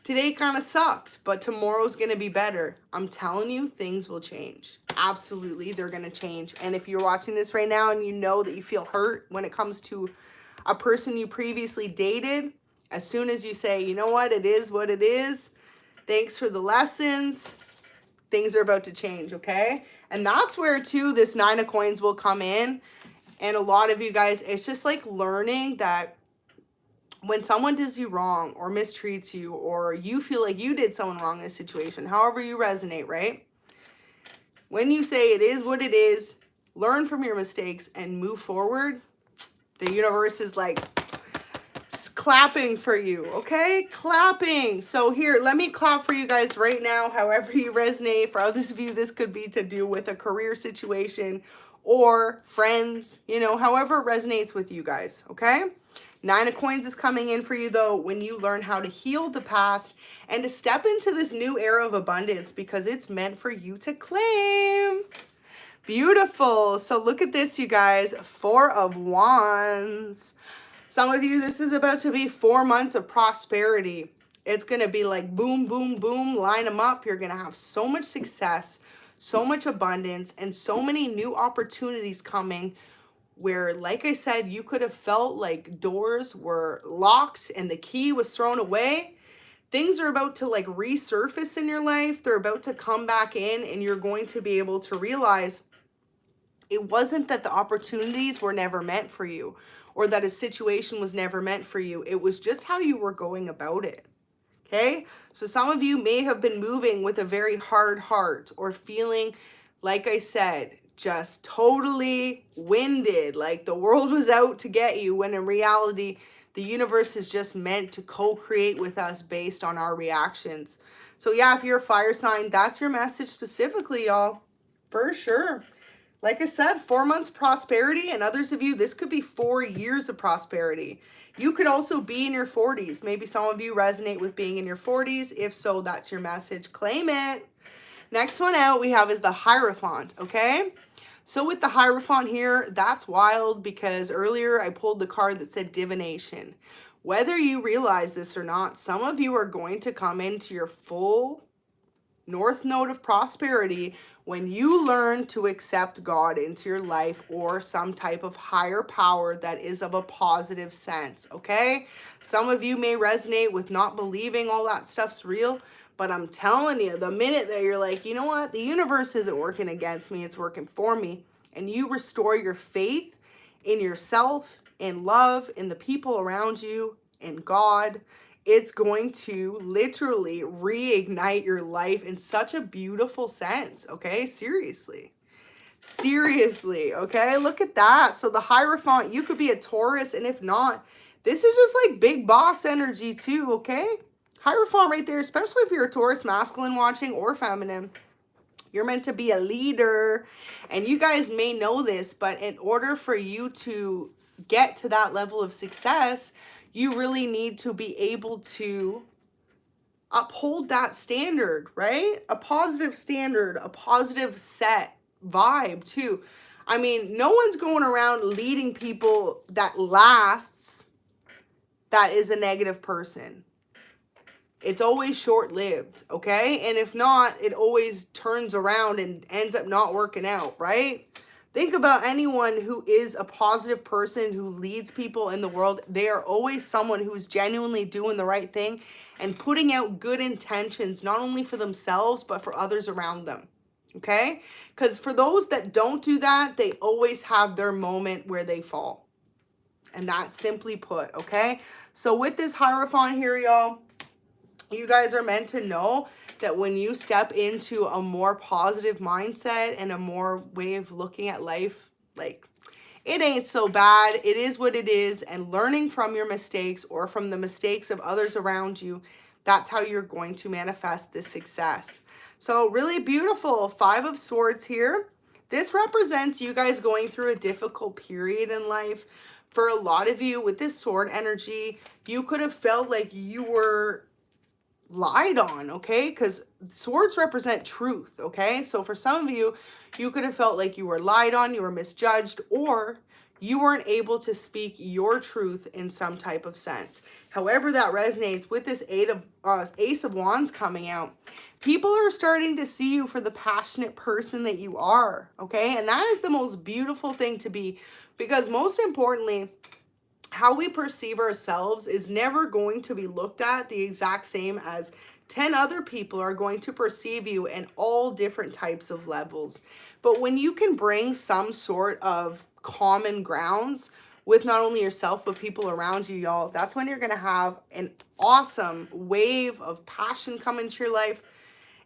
Today kind of sucked, but tomorrow's going to be better. I'm telling you, things will change. Absolutely, they're going to change. And if you're watching this right now and you know that you feel hurt when it comes to a person you previously dated, as soon as you say, you know what? It is what it is. Thanks for the lessons. Things are about to change, okay? And that's where, too, this 9 of coins will come in. And a lot of you guys, it's just like learning that when someone does you wrong or mistreats you, or you feel like you did someone wrong in a situation, however you resonate, right? When you say it is what it is, learn from your mistakes and move forward, the universe is like clapping for you, okay? Clapping. So here, let me clap for you guys right now, however you resonate. For others of you, this could be to do with a career situation or friends, you know, however it resonates with you guys, okay? 9 of coins is coming in for you, though, when you learn how to heal the past and to step into this new era of abundance, because it's meant for you to claim. Beautiful. So look at this, you guys. 4 of wands. Some of you, this is about to be 4 months of prosperity. It's going to be like boom, boom, boom, line them up. You're going to have so much success, so much abundance, and so many new opportunities coming where, like I said, you could have felt like doors were locked and the key was thrown away. Things are about to like resurface in your life. They're about to come back in, and you're going to be able to realize it wasn't that the opportunities were never meant for you, or that a situation was never meant for you. It was just how you were going about it. Okay? So some of you may have been moving with a very hard heart, or feeling, like I said, just totally winded, like the world was out to get you, when in reality, the universe is just meant to co-create with us based on our reactions. So yeah, if you're a fire sign, that's your message specifically, y'all. For sure. Like I said, 4 months prosperity, and others of you, this could be 4 years of prosperity. You could also be in your 40s. Maybe some of you resonate with being in your 40s. If so, that's your message. Claim it. Next one out we have is the Hierophant, okay? So with the Hierophant here, that's wild, because earlier I pulled the card that said divination. Whether you realize this or not, some of you are going to come into your full North Node of prosperity when you learn to accept God into your life or some type of higher power that is of a positive sense, okay? Some of you may resonate with not believing all that stuff's real, but I'm telling you, the minute that you're like, you know what, the universe isn't working against me, it's working for me, and you restore your faith in yourself, in love, in the people around you, in God, it's going to literally reignite your life in such a beautiful sense, okay? Seriously. Seriously, okay? Look at that. So the Hierophant, you could be a Taurus, and if not, this is just like big boss energy too, okay? Hierophant right there, especially if you're a Taurus masculine watching or feminine. You're meant to be a leader, and you guys may know this, but in order for you to get to that level of success, you really need to be able to uphold that standard, right? A positive standard, a positive set vibe too. I mean, no one's going around leading people that lasts that is a negative person. It's always short-lived, okay? And if not, it always turns around and ends up not working out, right? Think about anyone who is a positive person who leads people in the world. They are always someone who's genuinely doing the right thing and putting out good intentions, not only for themselves, but for others around them, okay? Because for those that don't do that, they always have their moment where they fall. And that's simply put, okay? So with this Hierophant here, y'all, you guys are meant to know that when you step into a more positive mindset and a more way of looking at life, like, it ain't so bad. It is what it is. And learning from your mistakes or from the mistakes of others around you, that's how you're going to manifest this success. So really beautiful. 5 of Swords here. This represents you guys going through a difficult period in life. For a lot of you with this sword energy, you could have felt like you were lied on, okay? Because swords represent truth, okay? So for some of you, you could have felt like you were lied on, you were misjudged, or you weren't able to speak your truth in some type of sense. However that resonates with this Ace of Wands coming out, people are starting to see you for the passionate person that you are, okay? And that is the most beautiful thing to be, because most importantly, how we perceive ourselves is never going to be looked at the exact same as 10 other people are going to perceive you in all different types of levels. But when you can bring some sort of common grounds with not only yourself, but people around you, y'all, that's when you're going to have an awesome wave of passion come into your life.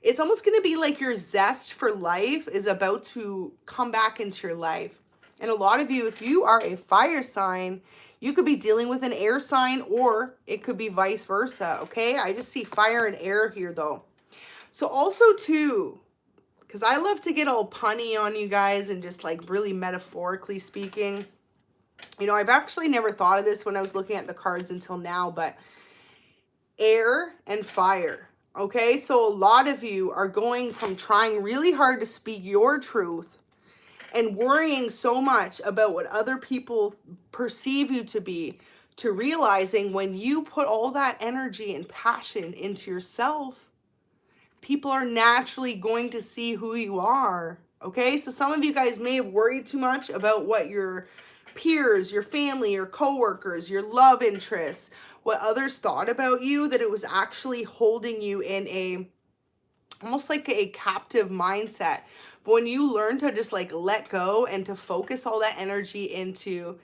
It's almost going to be like your zest for life is about to come back into your life. And a lot of you, if you are a fire sign, you could be dealing with an air sign, or it could be vice versa, okay? I just see fire and air here, though. So also, too, because I love to get all punny on you guys and just, like, really metaphorically speaking. You know, I've actually never thought of this when I was looking at the cards until now, but air and fire, okay? So a lot of you are going from trying really hard to speak your truth and worrying so much about what other people perceive you to be, to realizing when you put all that energy and passion into yourself, people are naturally going to see who you are, okay? So some of you guys may have worried too much about what your peers, your family, your coworkers, your love interests, what others thought about you, that it was actually holding you in a, almost like a captive mindset. But when you learn to just like let go and to focus all that energy into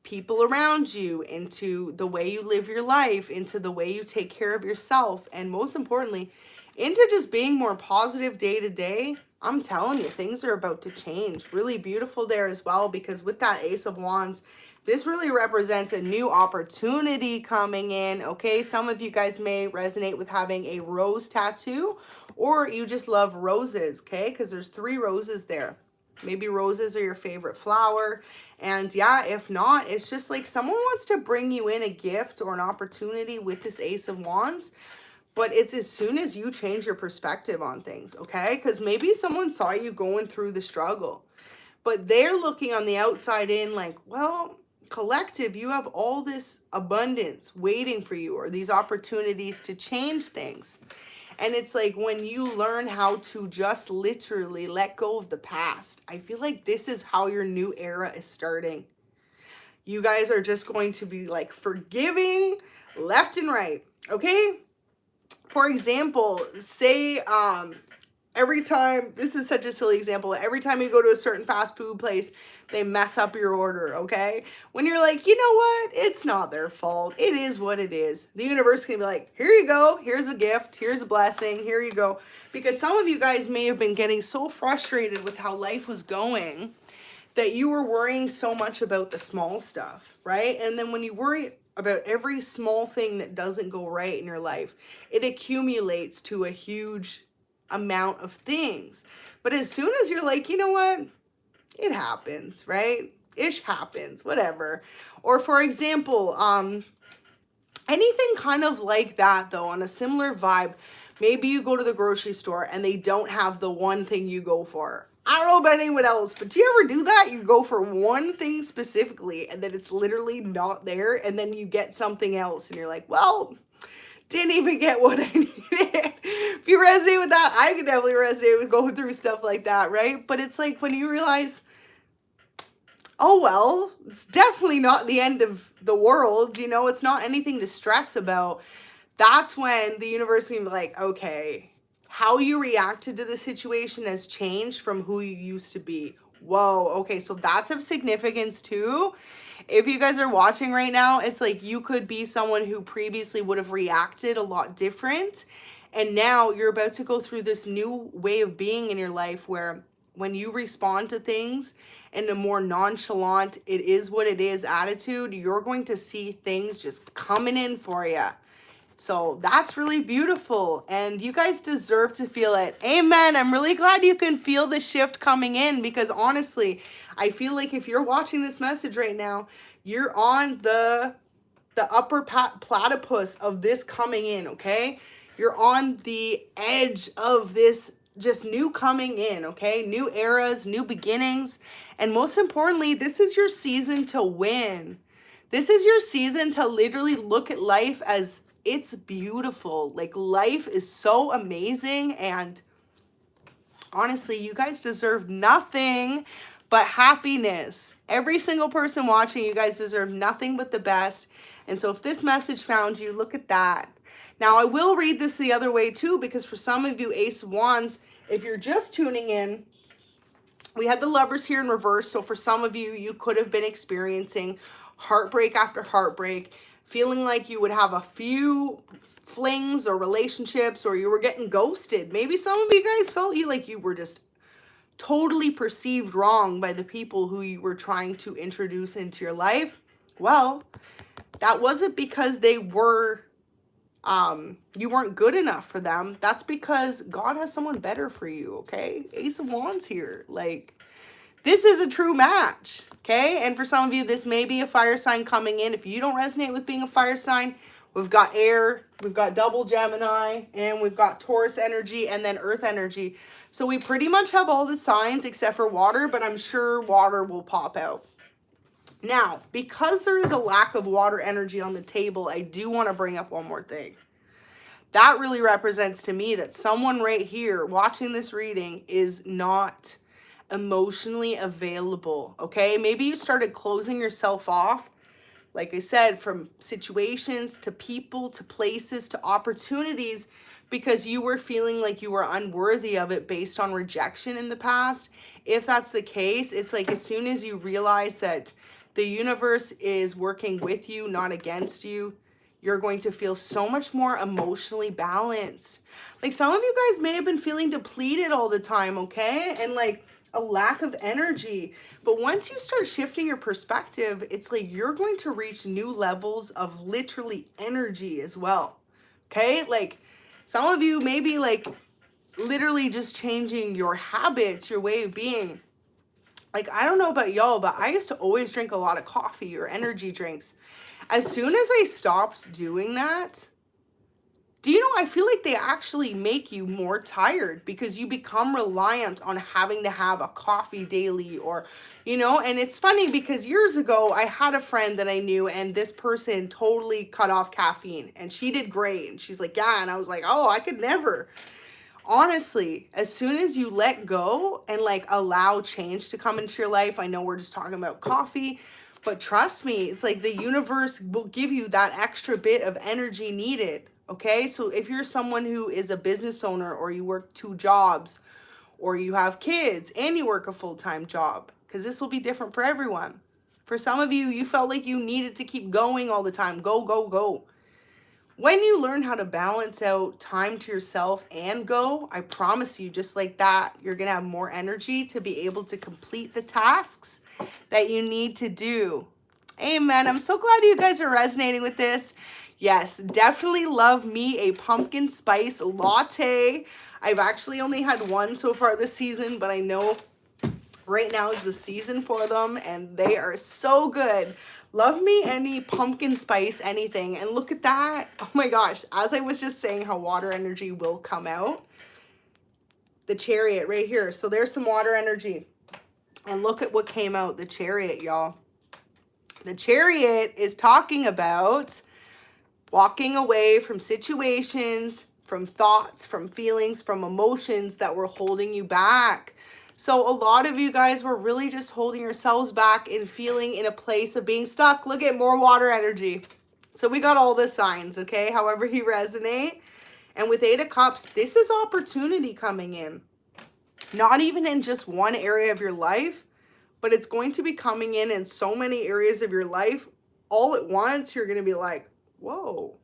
people around you, into the way you live your life, into the way you take care of yourself, and most importantly, into just being more positive day to day, I'm telling you, things are about to change. Really beautiful there as well, because with that Ace of Wands, this really represents a new opportunity coming in, okay? Some of you guys may resonate with having a rose tattoo, or you just love roses, okay? Because there's 3 roses there. Maybe roses are your favorite flower. And yeah, if not, it's just like someone wants to bring you in a gift or an opportunity with this Ace of Wands. But it's as soon as you change your perspective on things, okay? Because maybe someone saw you going through the struggle, but they're looking on the outside in like, well, collective, you have all this abundance waiting for you, or these opportunities to change things. And it's like when you learn how to just literally let go of the past, I feel like this is how your new era is starting. You guys are just going to be like forgiving left and right, okay? For example, say every time, this is such a silly example, every time you go to a certain fast food place, they mess up your order, okay? When you're like, you know what? It's not their fault. It is what it is. The universe can be like, here you go. Here's a gift. Here's a blessing. Here you go. Because some of you guys may have been getting so frustrated with how life was going that you were worrying so much about the small stuff, right? And then when you worry about every small thing that doesn't go right in your life, it accumulates to a huge amount of things. But as soon as you're like, you know what? It happens, right? Ish happens, whatever. Or for example, anything kind of like that though, on a similar vibe, maybe you go to the grocery store and they don't have the one thing you go for. I don't know about anyone else, but do you ever do that? You go for one thing specifically and then it's literally not there, and then you get something else and you're like, well, didn't even get what I needed. If you resonate with that, I can definitely resonate with going through stuff like that, right? But it's like when you realize, oh, well, it's definitely not the end of the world. You know, it's not anything to stress about. That's when the universe can be like, okay, how you reacted to the situation has changed from who you used to be. Whoa, okay, so that's of significance too. If you guys are watching right now, it's like you could be someone who previously would have reacted a lot different. And now you're about to go through this new way of being in your life where when you respond to things in a more nonchalant, it is what it is attitude, you're going to see things just coming in for you. So that's really beautiful, and you guys deserve to feel it. Amen. I'm really glad you can feel the shift coming in, because honestly, I feel like if you're watching this message right now, you're on the upper platypus of this coming in, okay? You're on the edge of this just new coming in, okay? New eras, new beginnings, and most importantly, this is your season to win. This is your season to literally look at life as it's beautiful. Like, life is so amazing, and honestly, you guys deserve nothing but happiness. Every single person watching, you guys deserve nothing but the best. And so if this message found you, look at that. Now, I will read this the other way too, because for some of you, Ace of Wands, if you're just tuning in, we had the Lovers here in reverse. So for some of you, you could have been experiencing heartbreak after heartbreak, feeling like you would have a few flings or relationships, or you were getting ghosted. Maybe some of you guys felt like you were just totally perceived wrong by the people who you were trying to introduce into your life. Well, that wasn't because they were, you weren't good enough for them. That's because God has someone better for you, okay? Ace of Wands here. Like, this is a true match, okay? And for some of you, this may be a fire sign coming in. If you don't resonate with being a fire sign, we've got air, we've got double Gemini, and we've got Taurus energy, and then earth energy. So we pretty much have all the signs except for water, but I'm sure water will pop out. Now, because there is a lack of water energy on the table, I do want to bring up one more thing. That really represents to me that someone right here watching this reading is not emotionally available, okay? Maybe you started closing yourself off, like I said, from situations to people to places to opportunities, because you were feeling like you were unworthy of it based on rejection in the past. If that's the case, it's like as soon as you realize that the universe is working with you, not against you, you're going to feel so much more emotionally balanced. Like, some of you guys may have been feeling depleted all the time, okay? And like a lack of energy. But once you start shifting your perspective, it's like you're going to reach new levels of literally energy as well, okay? Like, some of you may be like literally just changing your habits, your way of being. Like, I don't know about y'all, but I used to always drink a lot of coffee or energy drinks. As soon as I stopped doing that, Do you know, I feel like they actually make you more tired because you become reliant on having to have a coffee daily, or, you know, and it's funny because years ago I had a friend that I knew, and this person totally cut off caffeine and she did great. And she's like, yeah. And I was like, oh, I could never. Honestly, as soon as you let go and like allow change to come into your life, I know we're just talking about coffee, but trust me, it's like the universe will give you that extra bit of energy needed. Okay, so if you're someone who is a business owner, or you work 2 jobs, or you have kids and you work a full-time job, because this will be different for everyone. For some of you, you felt like you needed to keep going all the time. Go, go, go. When you learn how to balance out time to yourself and go, I promise you, just like that, you're going to have more energy to be able to complete the tasks that you need to do. Amen. I'm so glad you guys are resonating with this. Yes, definitely love me a pumpkin spice latte. I've actually only had one so far this season, but I know right now is the season for them, and they are so good. Love me any pumpkin spice anything. And look at that. Oh my gosh. As I was just saying how water energy will come out, the chariot right here. So there's some water energy. And look at what came out, the chariot, y'all. The chariot is talking about walking away from situations, from thoughts, from feelings, from emotions that were holding you back. So a lot of you guys were really just holding yourselves back and feeling in a place of being stuck. Look at more water energy. So we got all the signs, okay? However you resonate. And with 8 of Cups, this is opportunity coming in. Not even in just one area of your life, but it's going to be coming in so many areas of your life all at once. You're going to be like, whoa,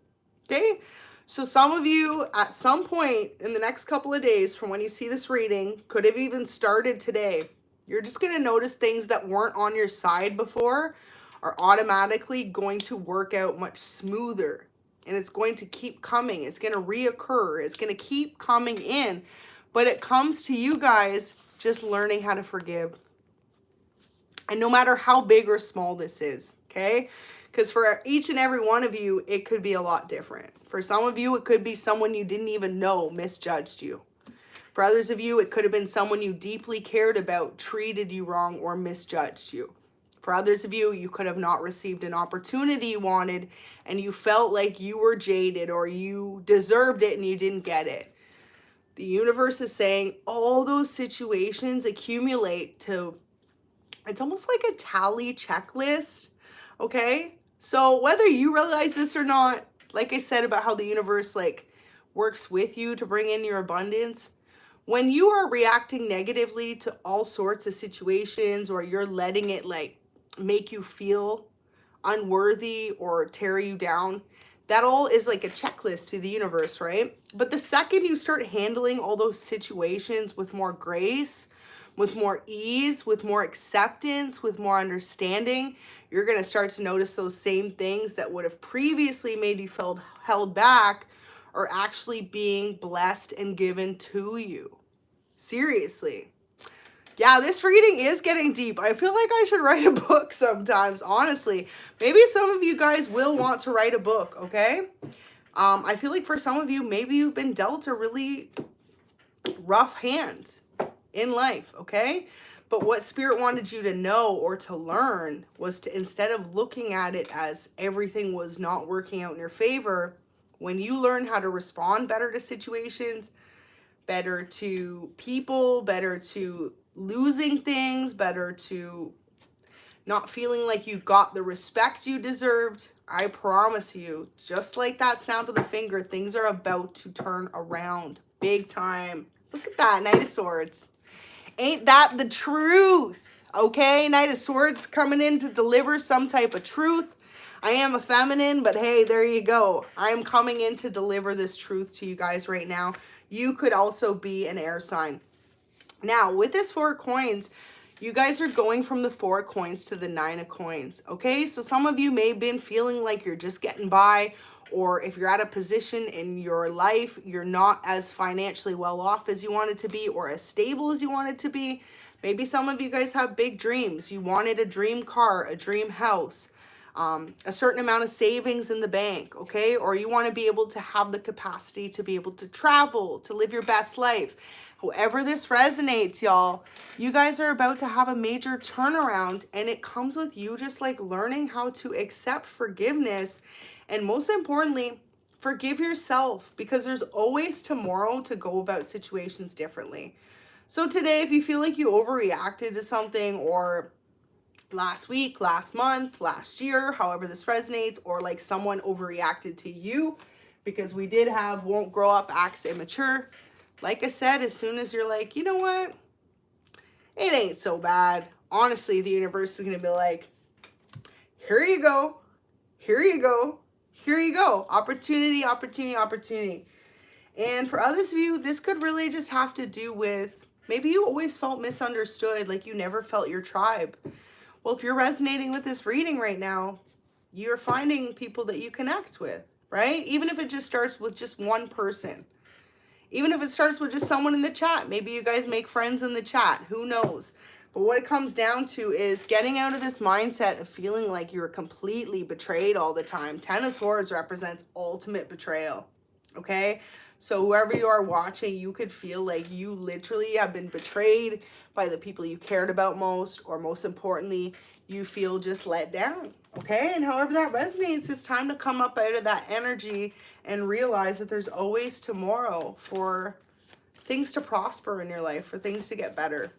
okay? So some of you at some point in the next couple of days from when you see this reading, could have even started today, you're just going to notice things that weren't on your side before are automatically going to work out much smoother. And it's going to keep coming. It's going to reoccur. It's going to keep coming in. But it comes to you guys just learning how to forgive. And no matter how big or small this is, okay? Because for each and every one of you, it could be a lot different. For some of you, it could be someone you didn't even know misjudged you. For others of you, it could have been someone you deeply cared about, treated you wrong, or misjudged you. For others of you, you could have not received an opportunity you wanted, and you felt like you were jaded, or you deserved it and you didn't get it. The universe is saying all those situations accumulate to, it's almost like a tally checklist, okay? So whether you realize this or not, like I said about how the universe like works with you to bring in your abundance, when you are reacting negatively to all sorts of situations, or you're letting it like make you feel unworthy or tear you down, that all is like a checklist to the universe, right? But the second you start handling all those situations with more grace, with more ease, with more acceptance, with more understanding, you're going to start to notice those same things that would have previously made you feel held back are actually being blessed and given to you. Seriously. Yeah, this reading is getting deep. I feel like I should write a book sometimes, honestly. Maybe some of you guys will want to write a book, okay? I feel like for some of you, maybe you've been dealt a really rough hand in life, okay? But what Spirit wanted you to know or to learn was to, instead of looking at it as everything was not working out in your favor, when you learn how to respond better to situations, better to people, better to losing things, better to not feeling like you got the respect you deserved, I promise you, just like that snap of the finger, things are about to turn around big time. Look at that, Knight of Swords. Ain't that the truth? Okay, Knight of Swords coming in to deliver some type of truth. I am a feminine, but hey, there you go. I am coming in to deliver this truth to you guys right now. You could also be an air sign. Now, with this 4 coins, you guys are going from the 4 coins to the 9 of coins, okay? So some of you may have been feeling like you're just getting by, or if you're at a position in your life, you're not as financially well off as you wanted to be, or as stable as you wanted to be. Maybe some of you guys have big dreams. You wanted a dream car, a dream house, a certain amount of savings in the bank, okay? Or you want to be able to have the capacity to be able to travel, to live your best life. However this resonates, y'all, you guys are about to have a major turnaround, and it comes with you just like learning how to accept forgiveness, and most importantly, forgive yourself, because there's always tomorrow to go about situations differently. So today, if you feel like you overreacted to something, or last week, last month, last year, however this resonates, or like someone overreacted to you, because we did have won't grow up, acts immature. Like I said, as soon as you're like, you know what, it ain't so bad, honestly, the universe is going to be like, here you go, here you go, here you go. Opportunity, opportunity, opportunity. And for others of you, this could really just have to do with, maybe you always felt misunderstood, like you never felt your tribe. Well, if you're resonating with this reading right now, you're finding people that you connect with, right? Even if it just starts with just one person. Even if it starts with just someone in the chat. Maybe you guys make friends in the chat. Who knows? But what it comes down to is getting out of this mindset of feeling like you're completely betrayed all the time. Ten of Swords represents ultimate betrayal, okay? So whoever you are watching, you could feel like you literally have been betrayed by the people you cared about most, or most importantly, you feel just let down, okay? And however that resonates, it's time to come up out of that energy and realize that there's always tomorrow for things to prosper in your life, for things to get better.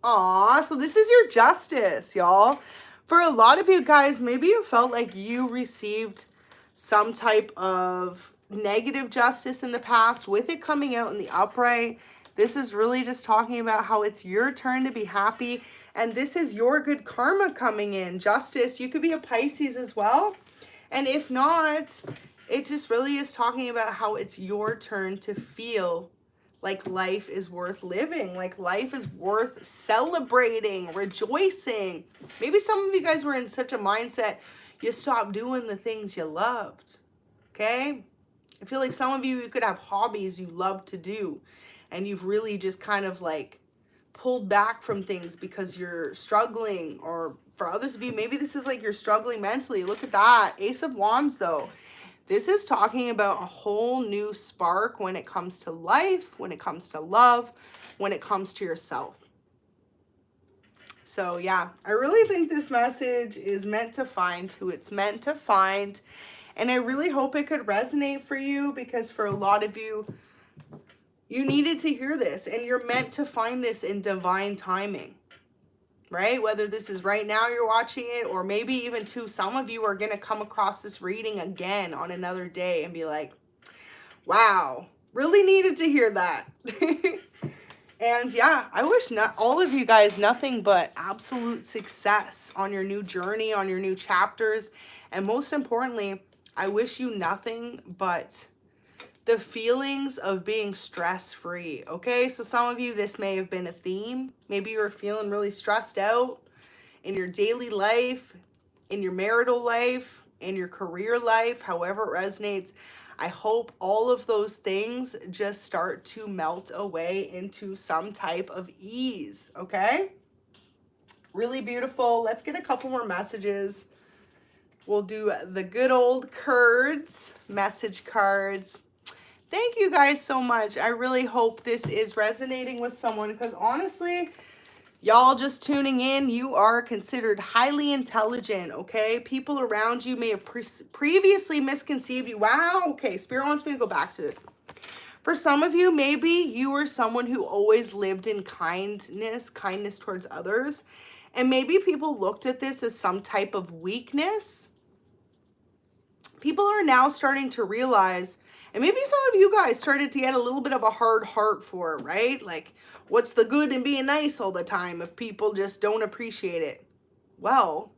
Aw, so this is your justice, y'all. For a lot of you guys, maybe you felt like you received some type of negative justice in the past. With it coming out in the upright, this is really just talking about how it's your turn to be happy, and this is your good karma coming in. Justice, you could be a Pisces as well, and if not, it just really is talking about how it's your turn to feel like life is worth living, like life is worth celebrating, rejoicing. Maybe some of you guys were in such a mindset you stopped doing the things you loved, okay? I feel like some of you could have hobbies you love to do, and you've really just kind of like pulled back from things because you're struggling. Or for others of you, maybe this is like you're struggling mentally. Look at that. Ace of Wands, though. This is talking about a whole new spark when it comes to life, when it comes to love, when it comes to yourself. So yeah, I really think this message is meant to find who it's meant to find. And I really hope it could resonate for you, because for a lot of you, you needed to hear this, and you're meant to find this in divine timing, right? Whether this is right now you're watching it, or maybe even too, some of you are going to come across this reading again on another day and be like, wow, really needed to hear that. And yeah, I wish not all of you guys nothing but absolute success on your new journey, on your new chapters. And most importantly, I wish you nothing but the feelings of being stress-free, okay? So some of you, this may have been a theme. Maybe you were feeling really stressed out in your daily life, in your marital life, in your career life, however it resonates. I hope all of those things just start to melt away into some type of ease, okay? Really beautiful. Let's get a couple more messages. We'll do the good old cards, message cards. Thank you guys so much. I really hope this is resonating with someone, because honestly, y'all just tuning in, you are considered highly intelligent, okay? People around you may have previously misconceived you. Wow, okay, Spirit wants me to go back to this. For some of you, maybe you were someone who always lived in kindness towards others, and maybe people looked at this as some type of weakness. People are now starting to realize, and maybe some of you guys started to get a little bit of a hard heart for it, right? Like, what's the good in being nice all the time if people just don't appreciate it? Well,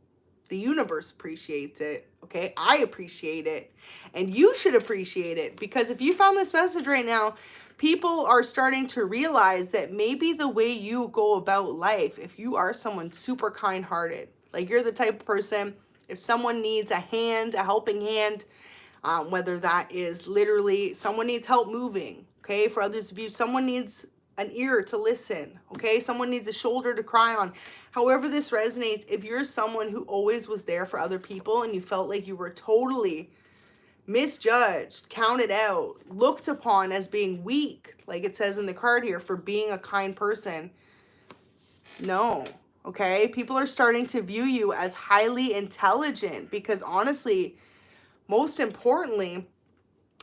the universe appreciates it, okay? I appreciate it, and you should appreciate it, because if you found this message right now, people are starting to realize that maybe the way you go about life, if you are someone super kind-hearted, like you're the type of person, if someone needs a hand, a helping hand, whether that is literally someone needs help moving, okay? For others of you, someone needs an ear to listen, okay? Someone needs a shoulder to cry on. However this resonates, if you're someone who always was there for other people and you felt like you were totally misjudged, counted out, looked upon as being weak, like it says in the card here, for being a kind person, no, okay? People are starting to view you as highly intelligent because honestly, most importantly,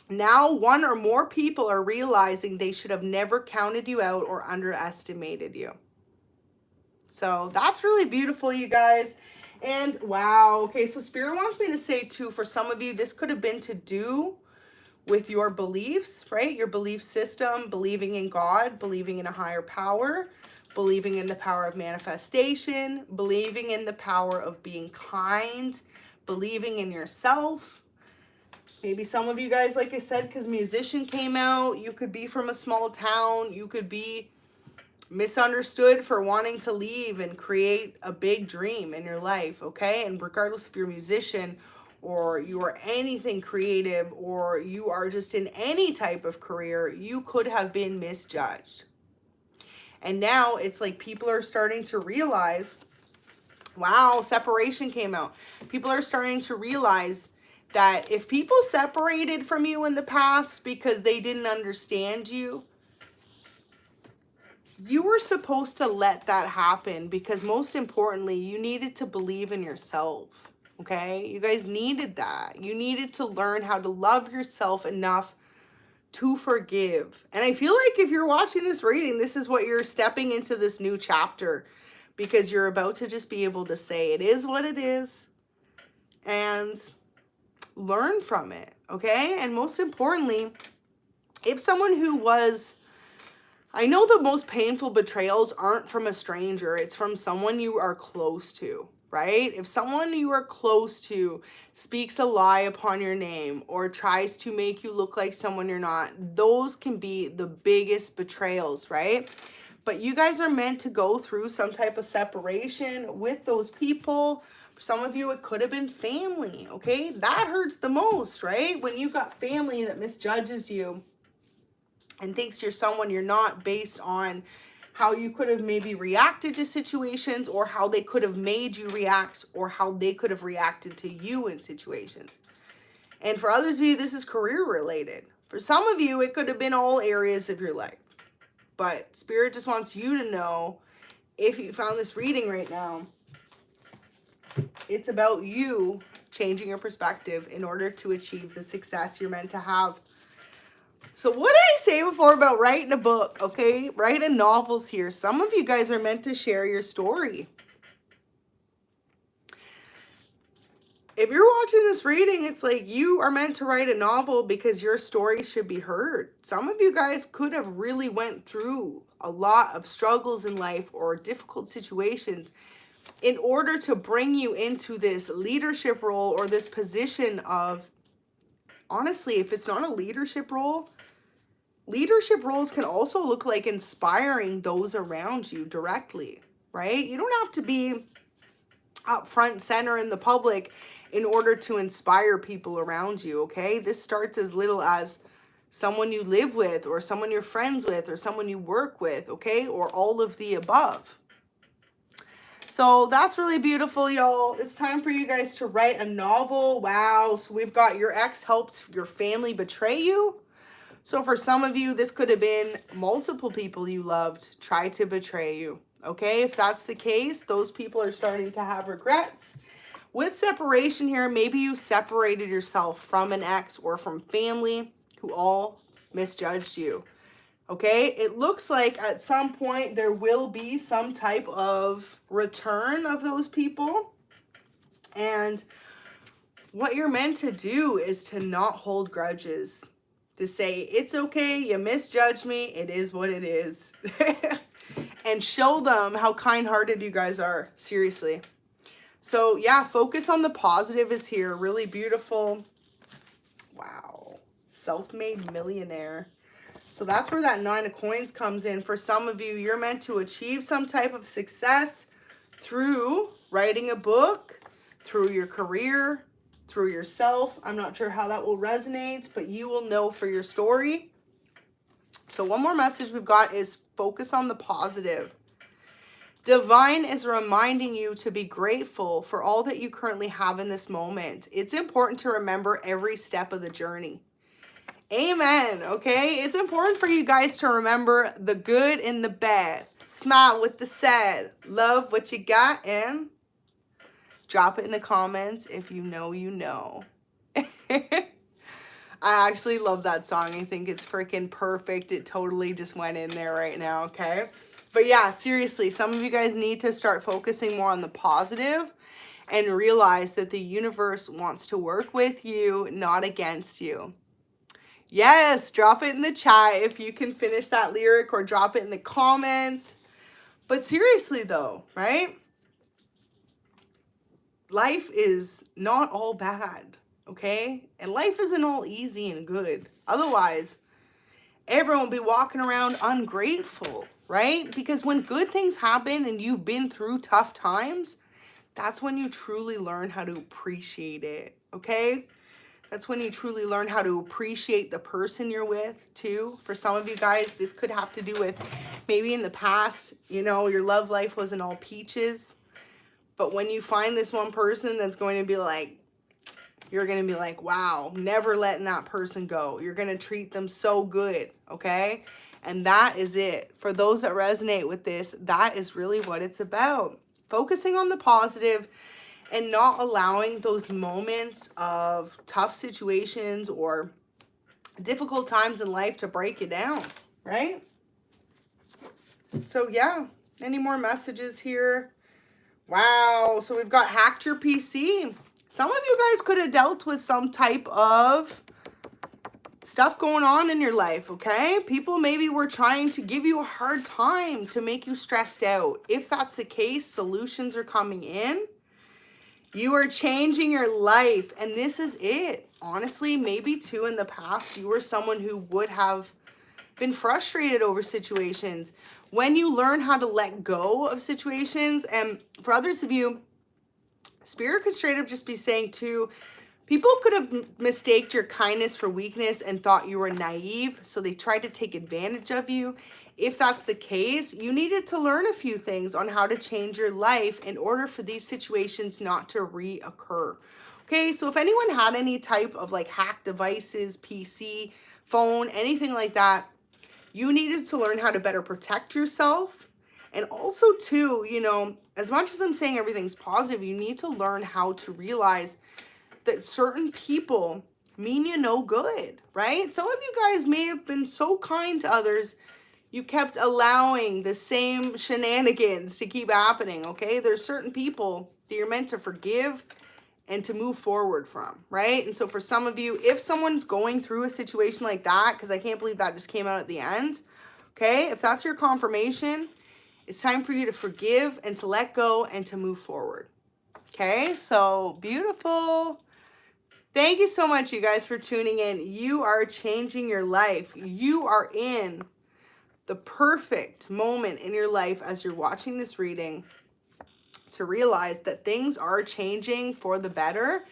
now one or more people are realizing they should have never counted you out or underestimated you. So that's really beautiful, you guys. And wow, okay, so Spirit wants me to say too, for some of you, this could have been to do with your beliefs, right? Your belief system, believing in God, believing in a higher power, believing in the power of manifestation, believing in the power of being kind, believing in yourself. Maybe some of you guys, like I said, because musician came out, you could be from a small town, you could be misunderstood for wanting to leave and create a big dream in your life, okay? And regardless if you're a musician or you are anything creative or you are just in any type of career, you could have been misjudged. And now it's like people are starting to realize, wow, separation came out. People are starting to realize that if people separated from you in the past because they didn't understand you, you were supposed to let that happen because most importantly, you needed to believe in yourself, okay? You guys needed that. You needed to learn how to love yourself enough to forgive. And I feel like if you're watching this reading, this is what you're stepping into this new chapter because you're about to just be able to say it is what it is and learn from it, okay? And most importantly, if someone who was, I know the most painful betrayals aren't from a stranger. It's from someone you are close to, right? If someone you are close to speaks a lie upon your name or tries to make you look like someone you're not, those can be the biggest betrayals, right? But you guys are meant to go through some type of separation with those people. For some of you, it could have been family, okay? That hurts the most, right? When you've got family that misjudges you and thinks you're someone you're not based on how you could have maybe reacted to situations or how they could have made you react or how they could have reacted to you in situations. And for others of you, this is career related. For some of you, it could have been all areas of your life. But Spirit just wants you to know, if you found this reading right now, it's about you changing your perspective in order to achieve the success you're meant to have. So what did I say before about writing a book, okay? Writing novels here. Some of you guys are meant to share your story. If you're watching this reading, it's like you are meant to write a novel because your story should be heard. Some of you guys could have really went through a lot of struggles in life or difficult situations in order to bring you into this leadership role or this position of, honestly, if it's not a leadership role, leadership roles can also look like inspiring those around you directly, right? You don't have to be up front center in the public in order to inspire people around you, okay? This starts as little as someone you live with or someone you're friends with or someone you work with, okay? Or all of the above. So that's really beautiful, y'all. It's time for you guys to write a novel. Wow. So we've got your ex helped your family betray you. So for some of you, this could have been multiple people you loved try to betray you. Okay, if that's the case, those people are starting to have regrets. With separation here, maybe you separated yourself from an ex or from family who all misjudged you. Okay, it looks like at some point there will be some type of return of those people. And what you're meant to do is to not hold grudges. To say, it's okay, you misjudged me, it is what it is. And show them how kind-hearted you guys are, seriously. So yeah, focus on the positive is here, really beautiful. Wow, self-made millionaire. So that's where that 9 of coins comes in. For some of you, you're meant to achieve some type of success through writing a book, through your career, through yourself. I'm not sure how that will resonate, but you will know for your story. So one more message we've got is focus on the positive. Divine is reminding you to be grateful for all that you currently have in this moment. It's important to remember every step of the journey. Amen. Okay? It's important for you guys to remember the good and the bad. Smile with the sad. Love what you got, and drop it in the comments if you know you know. I actually love that song. I think it's freaking perfect. It totally just went in there right now, okay? But yeah, seriously, some of you guys need to start focusing more on the positive and realize that the universe wants to work with you, not against you. Yes, drop it in the chat if you can finish that lyric, or drop it in the comments. But seriously though, right? Life is not all bad, okay? And life isn't all easy and good. Otherwise, everyone will be walking around ungrateful, right? Because when good things happen and you've been through tough times, that's when you truly learn how to appreciate it, okay? That's when you truly learn how to appreciate the person you're with, too. For some of you guys, this could have to do with maybe in the past, you know, your love life wasn't all peaches. But when you find this one person that's going to be like, you're going to be like, wow, never letting that person go. You're going to treat them so good, okay? And that is it. For those that resonate with this, that is really what it's about. Focusing on the positive and not allowing those moments of tough situations or difficult times in life to break you down, right? So yeah, any more messages here? Wow, so we've got hacked your PC. Some of you guys could have dealt with some type of stuff going on in your life, okay? People maybe were trying to give you a hard time to make you stressed out. If that's the case, solutions are coming in. You are changing your life, and this is it. Honestly, maybe too in the past, you were someone who would have been frustrated over situations. When you learn how to let go of situations, and for others of you, Spirit could straight up just be saying too, people could have mistaked your kindness for weakness and thought you were naive, so they tried to take advantage of you. If that's the case, you needed to learn a few things on how to change your life in order for these situations not to reoccur. Okay, so if anyone had any type of like hacked devices, PC, phone, anything like that, you needed to learn how to better protect yourself. And also too, you know, as much as I'm saying everything's positive, you need to learn how to realize that certain people mean you no good, right? Some of you guys may have been so kind to others, you kept allowing the same shenanigans to keep happening, okay? There's certain people that you're meant to forgive and to move forward from, right? And so for some of you, if someone's going through a situation like that, because I can't believe that just came out at the end, okay? If that's your confirmation, it's time for you to forgive and to let go and to move forward, okay? So beautiful. Thank you so much, you guys, for tuning in. You are changing your life. You are in the perfect moment in your life as you're watching this reading to realize that things are changing for the better.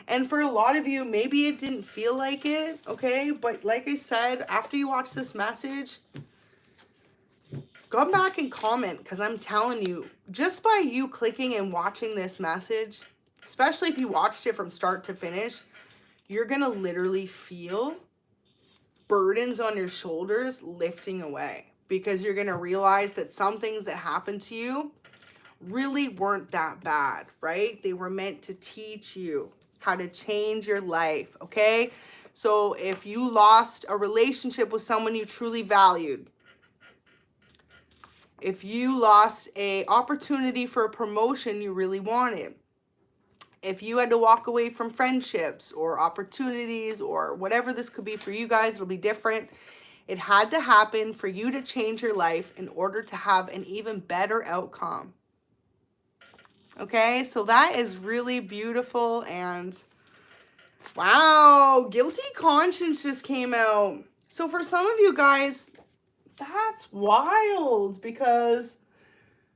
And for a lot of you, maybe it didn't feel like it, okay? But like I said, after you watch this message, go back and comment, because I'm telling you, just by you clicking and watching this message, especially if you watched it from start to finish, you're going to literally feel burdens on your shoulders lifting away, because you're going to realize that some things that happened to you really weren't that bad, right? They were meant to teach you how to change your life, okay? So if you lost a relationship with someone you truly valued, if you lost an opportunity for a promotion you really wanted, if you had to walk away from friendships or opportunities or whatever this could be for you guys, it'll be different. It had to happen for you to change your life in order to have an even better outcome. Okay, so that is really beautiful. And wow, guilty conscience just came out. So for some of you guys, that's wild, because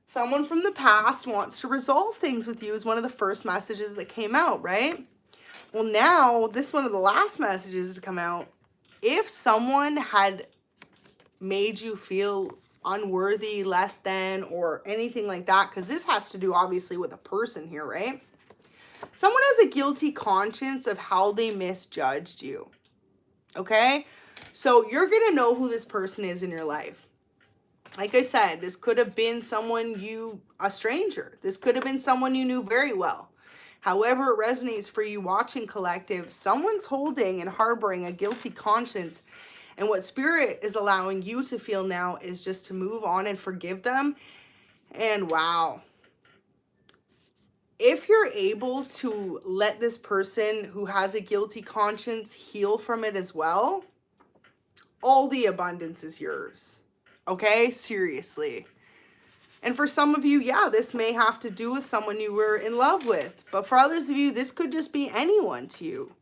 someone from the past wants to resolve things with you is one of the first messages that came out, right? Well, now this one of the last messages to come out. If someone had made you feel unworthy, less than, or anything like that, because this has to do obviously with a person here, right? Someone has a guilty conscience of how they misjudged you, okay? So you're going to know who this person is in your life. Like I said, this could have been someone a stranger. This could have been someone you knew very well. However it resonates for you watching collective, someone's holding and harboring a guilty conscience. And what Spirit is allowing you to feel now is just to move on and forgive them. And wow. If you're able to let this person who has a guilty conscience heal from it as well, all the abundance is yours. Okay? Seriously. And for some of you, yeah, this may have to do with someone you were in love with. But for others of you, this could just be anyone to you.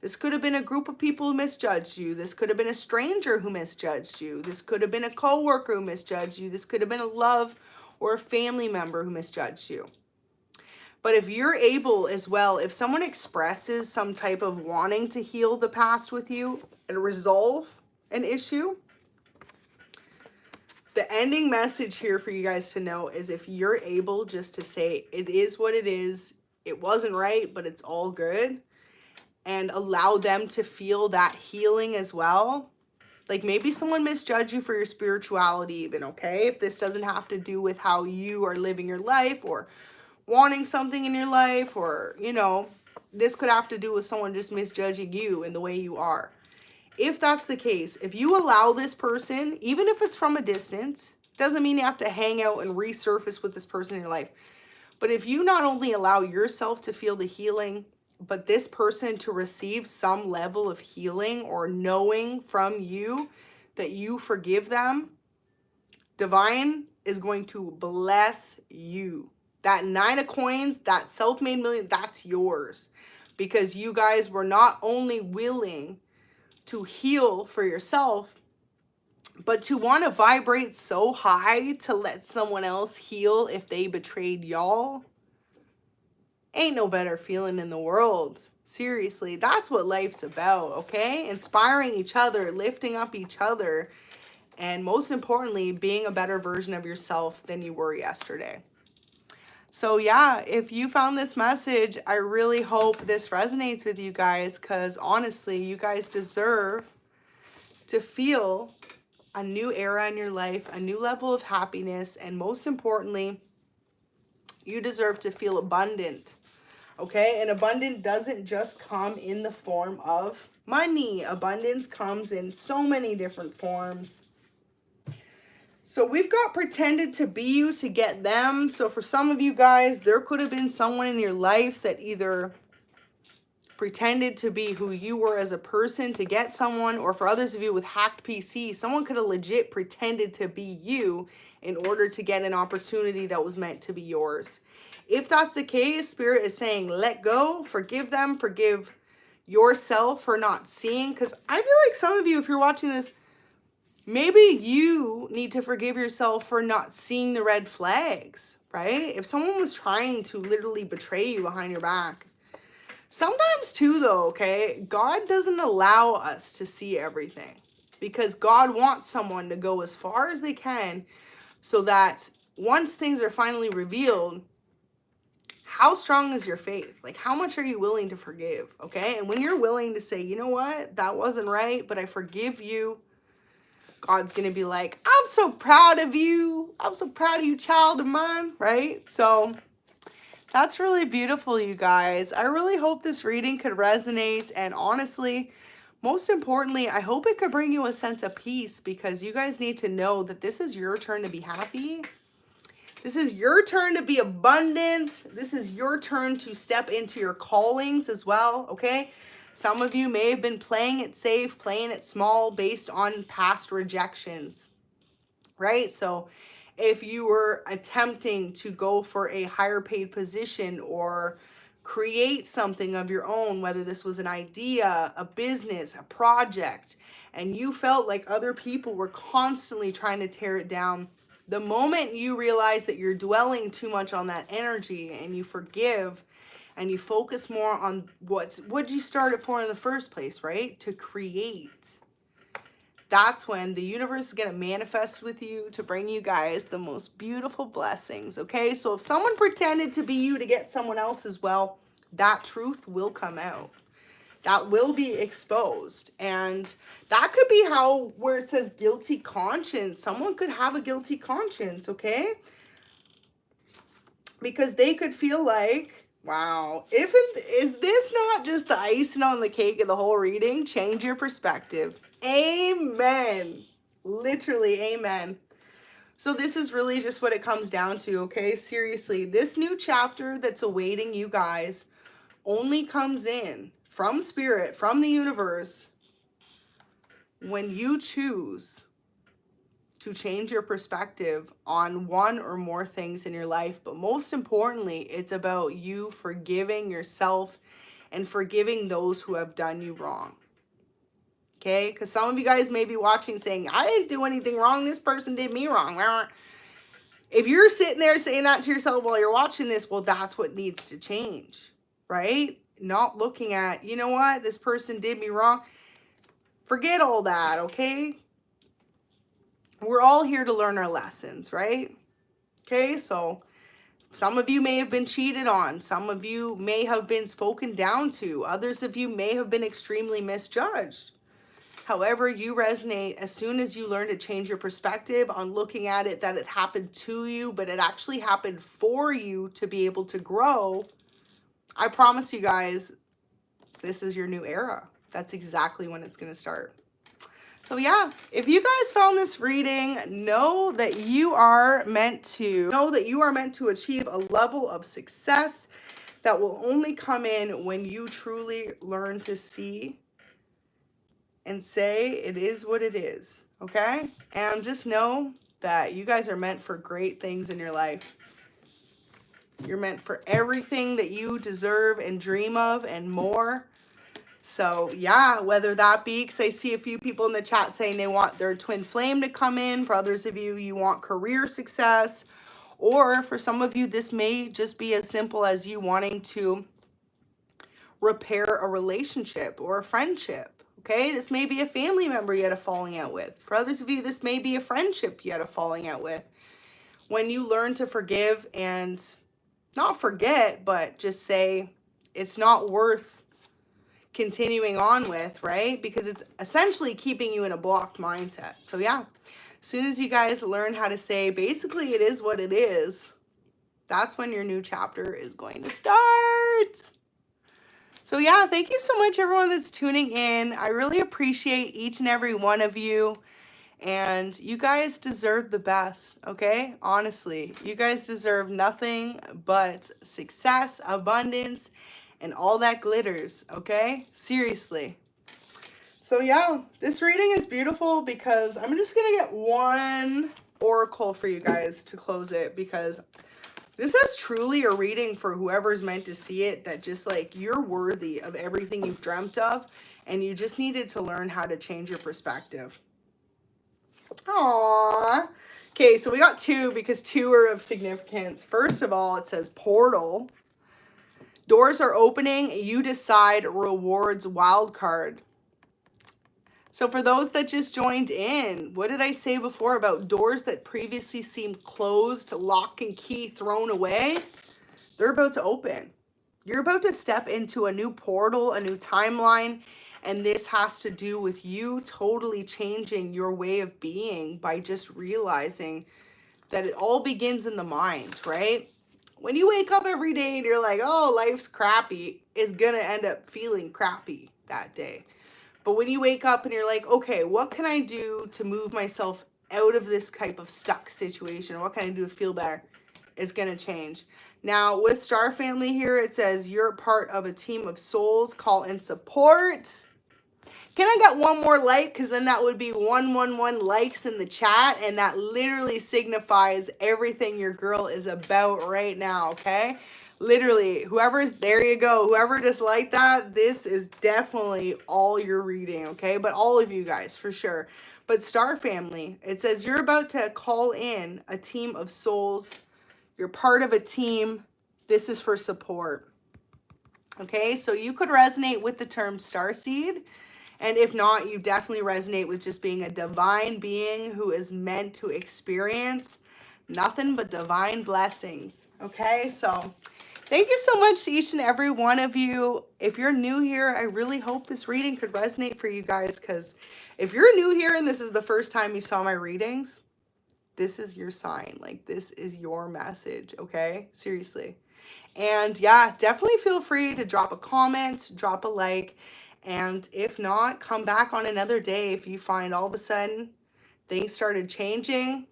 This could have been a group of people who misjudged you. This could have been a stranger who misjudged you. This could have been a coworker who misjudged you. This could have been a love or a family member who misjudged you. But if you're able as well, if someone expresses some type of wanting to heal the past with you and resolve an issue, the ending message here for you guys to know is if you're able just to say, it is what it is, it wasn't right, but it's all good, and allow them to feel that healing as well. Like maybe someone misjudged you for your spirituality even, okay? If this doesn't have to do with how you are living your life or wanting something in your life, or, you know, this could have to do with someone just misjudging you in the way you are. If that's the case, if you allow this person, even if it's from a distance, doesn't mean you have to hang out and resurface with this person in your life. But if you not only allow yourself to feel the healing, but this person to receive some level of healing or knowing from you that you forgive them, Divine is going to bless you. That 9 of coins, that self-made million, that's yours. Because you guys were not only willing to heal for yourself, but to want to vibrate so high to let someone else heal if they betrayed y'all. Ain't no better feeling in the world. Seriously, that's what life's about, okay? Inspiring each other, lifting up each other, and most importantly, being a better version of yourself than you were yesterday. So yeah, if you found this message, I really hope this resonates with you guys, because honestly, you guys deserve to feel a new era in your life, a new level of happiness, and most importantly, you deserve to feel abundant, okay? And abundant doesn't just come in the form of money. Abundance comes in so many different forms. So we've got pretended to be you to get them. So for some of you guys, there could have been someone in your life that either pretended to be who you were as a person to get someone, or for others of you with hacked PC, someone could have legit pretended to be you in order to get an opportunity that was meant to be yours. If that's the case, Spirit is saying, let go, forgive them, forgive yourself for not seeing. Because I feel like some of you, if you're watching this, maybe you need to forgive yourself for not seeing the red flags, right? If someone was trying to literally betray you behind your back. Sometimes too, though, okay, God doesn't allow us to see everything, because God wants someone to go as far as they can so that once things are finally revealed, how strong is your faith? Like, how much are you willing to forgive, okay? And when you're willing to say, you know what, that wasn't right, but I forgive you, God's going to be like, I'm so proud of you. I'm so proud of you, child of mine, right? So that's really beautiful, you guys. I really hope this reading could resonate. And honestly, most importantly, I hope it could bring you a sense of peace, because you guys need to know that this is your turn to be happy. This is your turn to be abundant. This is your turn to step into your callings as well, okay? Some of you may have been playing it safe, playing it small based on past rejections, right? So if you were attempting to go for a higher paid position or create something of your own, whether this was an idea, a business, a project, and you felt like other people were constantly trying to tear it down, the moment you realize that you're dwelling too much on that energy and you forgive and you focus more on what you started for in the first place, right? To create. that's when the universe is going to manifest with you to bring you guys the most beautiful blessings, okay? So if someone pretended to be you to get someone else as well, that truth will come out. That will be exposed. And that could be how, where it says guilty conscience, someone could have a guilty conscience, okay? Because they could feel like, wow, is this not just the icing on the cake of the whole reading? Change your perspective. Amen. Literally, amen. So this is really just what it comes down to, okay? Seriously, this new chapter that's awaiting you guys only comes in from spirit, from the universe, when you choose to change your perspective on one or more things in your life. But most importantly, it's about you forgiving yourself and forgiving those who have done you wrong. Okay? Because some of you guys may be watching saying, I didn't do anything wrong. This person did me wrong. If you're sitting there saying that to yourself while you're watching this, well, that's what needs to change, right? Not looking at, you know what, this person did me wrong. Forget all that, okay? We're all here to learn our lessons, right? Okay, so some of you may have been cheated on. Some of you may have been spoken down to. Others of you may have been extremely misjudged. However you resonate, as soon as you learn to change your perspective on looking at it that it happened to you, but it actually happened for you to be able to grow, I promise you guys, this is your new era. That's exactly when it's going to start. So yeah, if you guys found this reading, know that you are meant to achieve a level of success that will only come in when you truly learn to see and say it is what it is, okay? And just know that you guys are meant for great things in your life. You're meant for everything that you deserve and dream of and more. So yeah, whether that be, because I see a few people in the chat saying they want their twin flame to come in. For others of you, you want career success. Or for some of you, this may just be as simple as you wanting to repair a relationship or a friendship. Okay, this may be a family member you had a falling out with. For others of you, this may be a friendship you had a falling out with. When you learn to forgive and not forget, but just say it's not worth continuing on with, right? Because it's essentially keeping you in a blocked mindset. So yeah, as soon as you guys learn how to say, basically it is what it is, that's when your new chapter is going to start. So yeah, thank you so much everyone that's tuning in. I really appreciate each and every one of you. And you guys deserve the best, okay? Honestly, you guys deserve nothing but success, abundance, and all that glitters, okay? Seriously. So yeah, this reading is beautiful because I'm just going to get one oracle for you guys to close it, because this is truly a reading for whoever's meant to see it, that just like you're worthy of everything you've dreamt of, and you just needed to learn how to change your perspective. Aww. Okay, so we got two because two are of significance. First of all, it says portal. Doors are opening. You decide rewards wild card. So for those that just joined in, what did I say before about doors that previously seemed closed, lock and key thrown away? They're about to open. You're about to step into a new portal, a new timeline. And this has to do with you totally changing your way of being by just realizing that it all begins in the mind, right? When you wake up every day and you're like, oh, life's crappy, it's going to end up feeling crappy that day. But when you wake up and you're like, okay, what can I do to move myself out of this type of stuck situation? What can I do to feel better? It's going to change. Now, with Star Family here, it says you're part of a team of souls, call and support. Can I get one more like? Because then that would be 111 likes in the chat. And that literally signifies everything your girl is about right now, okay? Literally, whoever's, there you go. Whoever just liked that, this is definitely all you're reading, okay? But all of you guys, for sure. But Star Family, it says you're about to call in a team of souls. You're part of a team. This is for support. Okay, so you could resonate with the term starseed. And if not, you definitely resonate with just being a divine being who is meant to experience nothing but divine blessings. Okay, so thank you so much to each and every one of you. If you're new here, I really hope this reading could resonate for you guys, because if you're new here and this is the first time you saw my readings, this is your sign. Like, this is your message, okay? Seriously. And yeah, definitely feel free to drop a comment, drop a like, and if not, come back on another day if you find all of a sudden things started changing.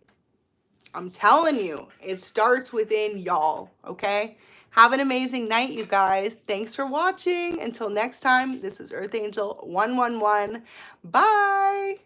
I'm telling you, it starts within y'all, okay? Have an amazing night, you guys. Thanks for watching. Until next time, this is Earth Angel 111. Bye.